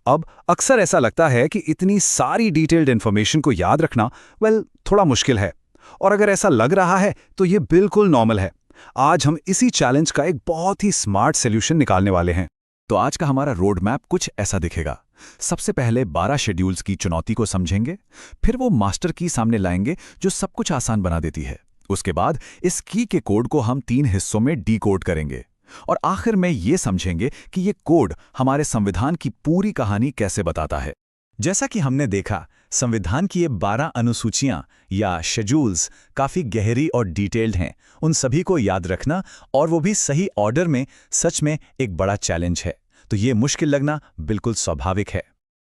S1: अब अक्सर ऐसा लगता है कि इतनी सारी डिटेल्ड इन्फॉर्मेशन को याद रखना थोड़ा मुश्किल है, और अगर ऐसा लग रहा है तो ये बिल्कुल नॉर्मल है। आज हम इसी चैलेंज का एक बहुत ही स्मार्ट सॉल्यूशन निकालने वाले हैं। तो आज का हमारा रोड मैप कुछ ऐसा दिखेगा। सबसे पहले 12 शेड्यूल्स की चुनौती को समझेंगे, फिर वो मास्टर की सामने लाएंगे जो सब कुछ आसान बना देती है। उसके बाद इस की के कोड को हम 3 हिस्सों में डीकोड करेंगे, और आखिर में ये समझेंगे कि ये कोड हमारे संविधान की पूरी कहानी कैसे बताता है।
S2: जैसा कि हमने देखा, संविधान की ये 12 अनुसूचियां या शेड्यूल्स काफी गहरी और डिटेल्ड हैं। उन सभी को याद रखना, और वो भी सही ऑर्डर में, सच में एक बड़ा चैलेंज है। तो ये मुश्किल लगना बिल्कुल स्वाभाविक है।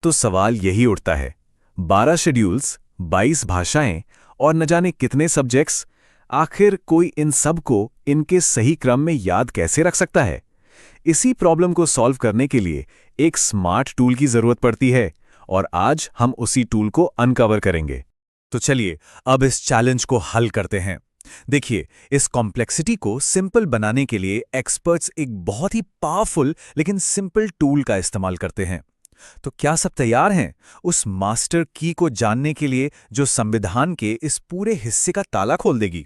S1: तो सवाल यही उठता है, 12 शेड्यूल्स, 22 भाषाएं और न जाने कितने सब्जेक्ट्स, आखिर कोई इन सब को इनके सही क्रम में याद कैसे रख सकता है? इसी प्रॉब्लम को सॉल्व करने के लिए एक स्मार्ट टूल की जरूरत पड़ती है, और आज हम उसी टूल को अनकवर करेंगे।
S6: तो चलिए अब इस चैलेंज को हल करते हैं। देखिए, इस कॉम्प्लेक्सिटी को सिंपल बनाने के लिए एक्सपर्ट्स एक बहुत ही पावरफुल लेकिन सिंपल टूल का इस्तेमाल करते हैं। तो क्या सब तैयार हैं उस मास्टर की को जानने के लिए जो संविधान के इस पूरे हिस्से का ताला खोल देगी?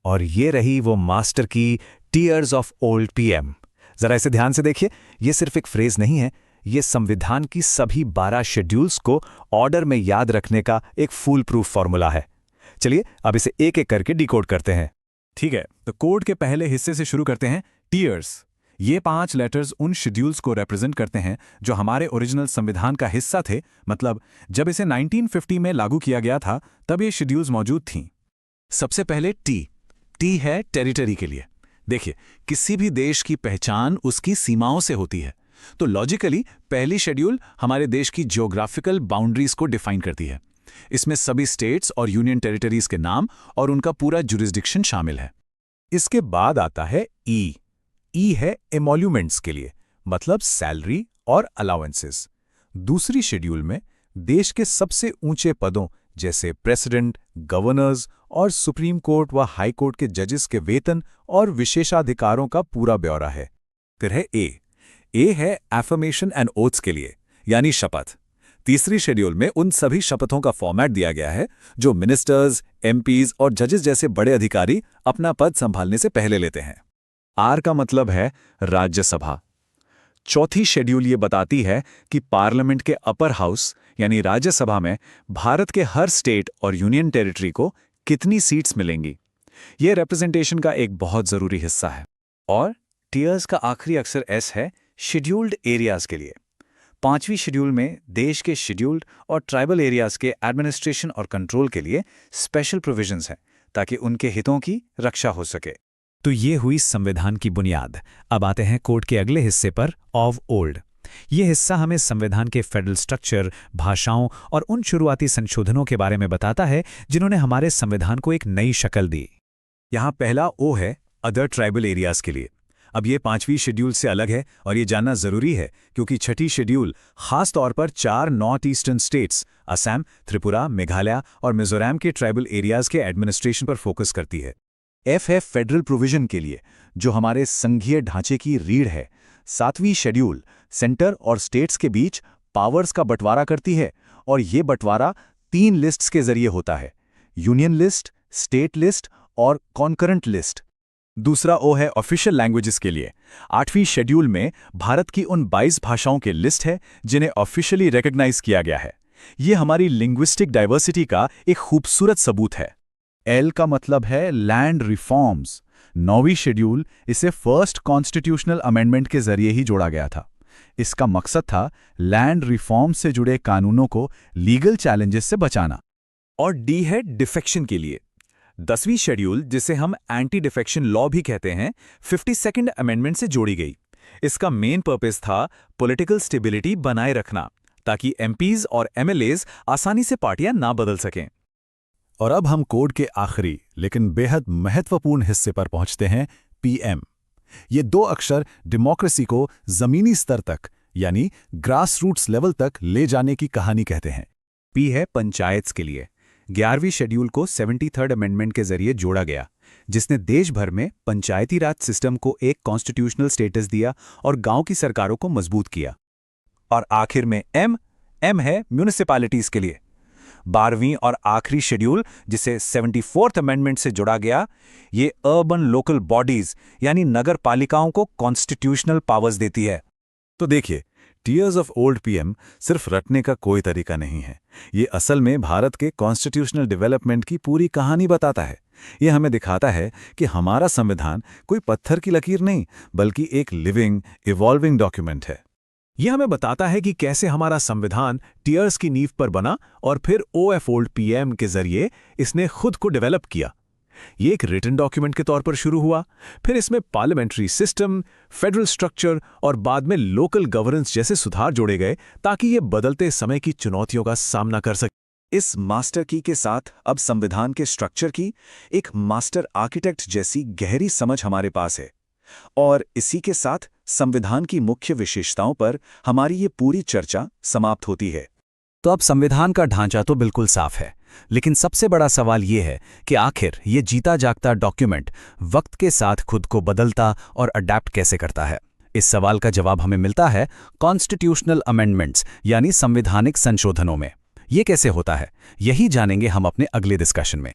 S3: और ये रही वो मास्टर की, टीयर्स ऑफ ओल्ड पीएम। जरा इसे ध्यान से देखिए, ये सिर्फ एक फ्रेज नहीं है, ये संविधान की सभी 12 शेड्यूल्स को ऑर्डर में याद रखने का एक फुल प्रूफ फॉर्मूला है। चलिए अब इसे एक एक करके डिकोड करते हैं।
S2: ठीक है, तो कोड के पहले हिस्से से शुरू करते हैं। टीयर्स, ये 5 लेटर्स उन शेड्यूल्स को रिप्रेजेंट करते हैं जो हमारे ओरिजिनल संविधान का हिस्सा थे। मतलब जब इसे 1950 में लागू किया गया था तब ये शेड्यूल्स मौजूद थीं। सबसे पहले टी है टेरिटरी के लिए। देखिए, किसी भी देश की पहचान उसकी सीमाओं से होती है, तो लॉजिकली पहली शेड्यूल हमारे देश की जियोग्राफिकल बाउंड्रीज को डिफाइन करती है। इसमें सभी स्टेट्स और यूनियन टेरिटरीज के नाम और उनका पूरा जुरिस्डिक्शन शामिल है।
S3: इसके बाद आता है ई है एमोल्यूमेंट्स के लिए, मतलब सैलरी और अलाउंसेस। दूसरी शेड्यूल में देश के सबसे ऊंचे पदों जैसे प्रेसिडेंट, गवर्नर्स और सुप्रीम कोर्ट व हाई कोर्ट के जजेस के वेतन और विशेषाधिकारों का पूरा ब्यौरा है।
S2: फिर है ए है एफर्मेशन एंड ओथ्स के लिए, यानी शपथ। तीसरी शेड्यूल में उन सभी शपथों का फॉर्मेट दिया गया है जो मिनिस्टर्स, एमपीज और जजेस जैसे बड़े अधिकारी अपना पद संभालने से पहले लेते हैं।
S1: आर का मतलब है राज्यसभा। चौथी शेड्यूल ये बताती है कि पार्लियामेंट के अपर हाउस यानी राज्यसभा में भारत के हर स्टेट और यूनियन टेरिटरी को कितनी सीट्स मिलेंगी। यह रिप्रेजेंटेशन का एक बहुत जरूरी हिस्सा है। और टीयर्स का आखिरी अक्षर एस है शेड्यूल्ड एरियाज के लिए। 5वीं शेड्यूल में देश के शेड्यूल्ड और ट्राइबल एरियाज के एडमिनिस्ट्रेशन और कंट्रोल के लिए स्पेशल प्रोविजंस हैं, ताकि उनके हितों की रक्षा हो सके।
S3: तो ये हुई संविधान की बुनियाद। अब आते हैं कोड के अगले हिस्से पर, ऑफ ओल्ड। ये हिस्सा हमें संविधान के फेडरल स्ट्रक्चर, भाषाओं और उन शुरुआती संशोधनों के बारे में बताता है जिन्होंने हमारे संविधान को एक नई शक्ल दी।
S2: यहाँ पहला ओ है अदर ट्राइबल एरियाज के लिए। अब ये 5वीं शेड्यूल से अलग है और ये जानना जरूरी है क्योंकि 6ठी शेड्यूल खास तौर पर 4 north eastern states Assam, Tripura, Meghalaya और मिजोरम के ट्राइबल एरियाज के एडमिनिस्ट्रेशन पर फोकस करती है।
S1: एफ है फेडरल प्रोविजन के लिए, जो हमारे संघीय ढांचे की रीढ़ है। 7वीं शेड्यूल सेंटर और स्टेट्स के बीच पावर्स का बंटवारा करती है और ये बंटवारा 3 लिस्ट्स के जरिए होता है, यूनियन लिस्ट, स्टेट लिस्ट और कॉन्करेंट लिस्ट।
S2: दूसरा ओ है ऑफिशियल लैंग्वेजेस के लिए। 8वीं शेड्यूल में भारत की उन 22 भाषाओं की लिस्ट है जिन्हें ऑफिशियली रिकॉग्नाइज किया गया है। ये हमारी लिंग्विस्टिक डाइवर्सिटी का एक खूबसूरत सबूत है।
S1: एल का मतलब है लैंड रिफॉर्म्स। 9वीं शेड्यूल इसे फर्स्ट कॉन्स्टिट्यूशनल अमेंडमेंट के जरिए ही जोड़ा गया था। इसका मकसद था लैंड रिफॉर्म से जुड़े कानूनों को लीगल चैलेंजेस से बचाना।
S2: और डी है डिफेक्शन के लिए। 10वीं शेड्यूल, जिसे हम एंटी डिफेक्शन लॉ भी कहते हैं, 52nd अमेंडमेंट से जोड़ी गई। इसका मेन पर्पस था पॉलिटिकल स्टेबिलिटी बनाए रखना ताकि एमपीज और एमएलएज आसानी से पार्टियां ना बदल सकें।
S3: और अब हम कोड के आखिरी लेकिन बेहद महत्वपूर्ण हिस्से पर पहुंचते हैं, पीएम। ये 2 अक्षर डेमोक्रेसी को जमीनी स्तर तक यानी ग्रास रूट्स लेवल तक ले जाने की कहानी कहते हैं।
S1: पी है पंचायत के लिए। 11वीं शेड्यूल को 73rd अमेंडमेंट के जरिए जोड़ा गया, जिसने देश भर में पंचायती राज सिस्टम को एक कॉन्स्टिट्यूशनल स्टेटस दिया और गांव की सरकारों को मजबूत किया।
S2: और आखिर में एम है म्यूनिसिपैलिटीज के लिए। 12वीं और आखिरी शेड्यूल, जिसे 74th अमेंडमेंट से जोड़ा गया, ये अर्बन लोकल बॉडीज यानी नगर पालिकाओं को कॉन्स्टिट्यूशनल पावर्स देती है।
S1: तो देखिए, टीयर्स ऑफ ओल्ड पीएम सिर्फ रटने का कोई तरीका नहीं है। ये असल में भारत के कॉन्स्टिट्यूशनल डेवलपमेंट की पूरी कहानी बताता है। ये हमें दिखाता है कि हमारा संविधान कोई पत्थर की लकीर नहीं, बल्कि एक लिविंग, इवॉल्विंग डॉक्यूमेंट है।
S6: यह हमें बताता है कि कैसे हमारा संविधान टीयर्स की नींव पर बना और फिर ओएफ ओल्ड पीएम के जरिए इसने खुद को डेवलप किया। ये एक रिटन डॉक्यूमेंट के तौर पर शुरू हुआ, फिर इसमें पार्लियामेंट्री सिस्टम, फेडरल स्ट्रक्चर और बाद में लोकल गवर्नेंस जैसे सुधार जोड़े गए ताकि ये बदलते समय की चुनौतियों का सामना कर सके।
S2: इस मास्टर की के साथ अब संविधान के स्ट्रक्चर की एक मास्टर आर्किटेक्ट जैसी गहरी समझ हमारे पास है। और इसी के साथ संविधान की मुख्य विशेषताओं पर हमारी ये पूरी चर्चा समाप्त होती है।
S3: तो अब संविधान का ढांचा तो बिल्कुल साफ है, लेकिन सबसे बड़ा सवाल ये है कि आखिर ये जीता जागता डॉक्यूमेंट वक्त के साथ खुद को बदलता और अडैप्ट कैसे करता है। इस सवाल का जवाब हमें मिलता है कॉन्स्टिट्यूशनल अमेंडमेंट्स यानी संवैधानिक संशोधनों में। ये कैसे होता है, यही जानेंगे हम अपने अगले डिस्कशन में।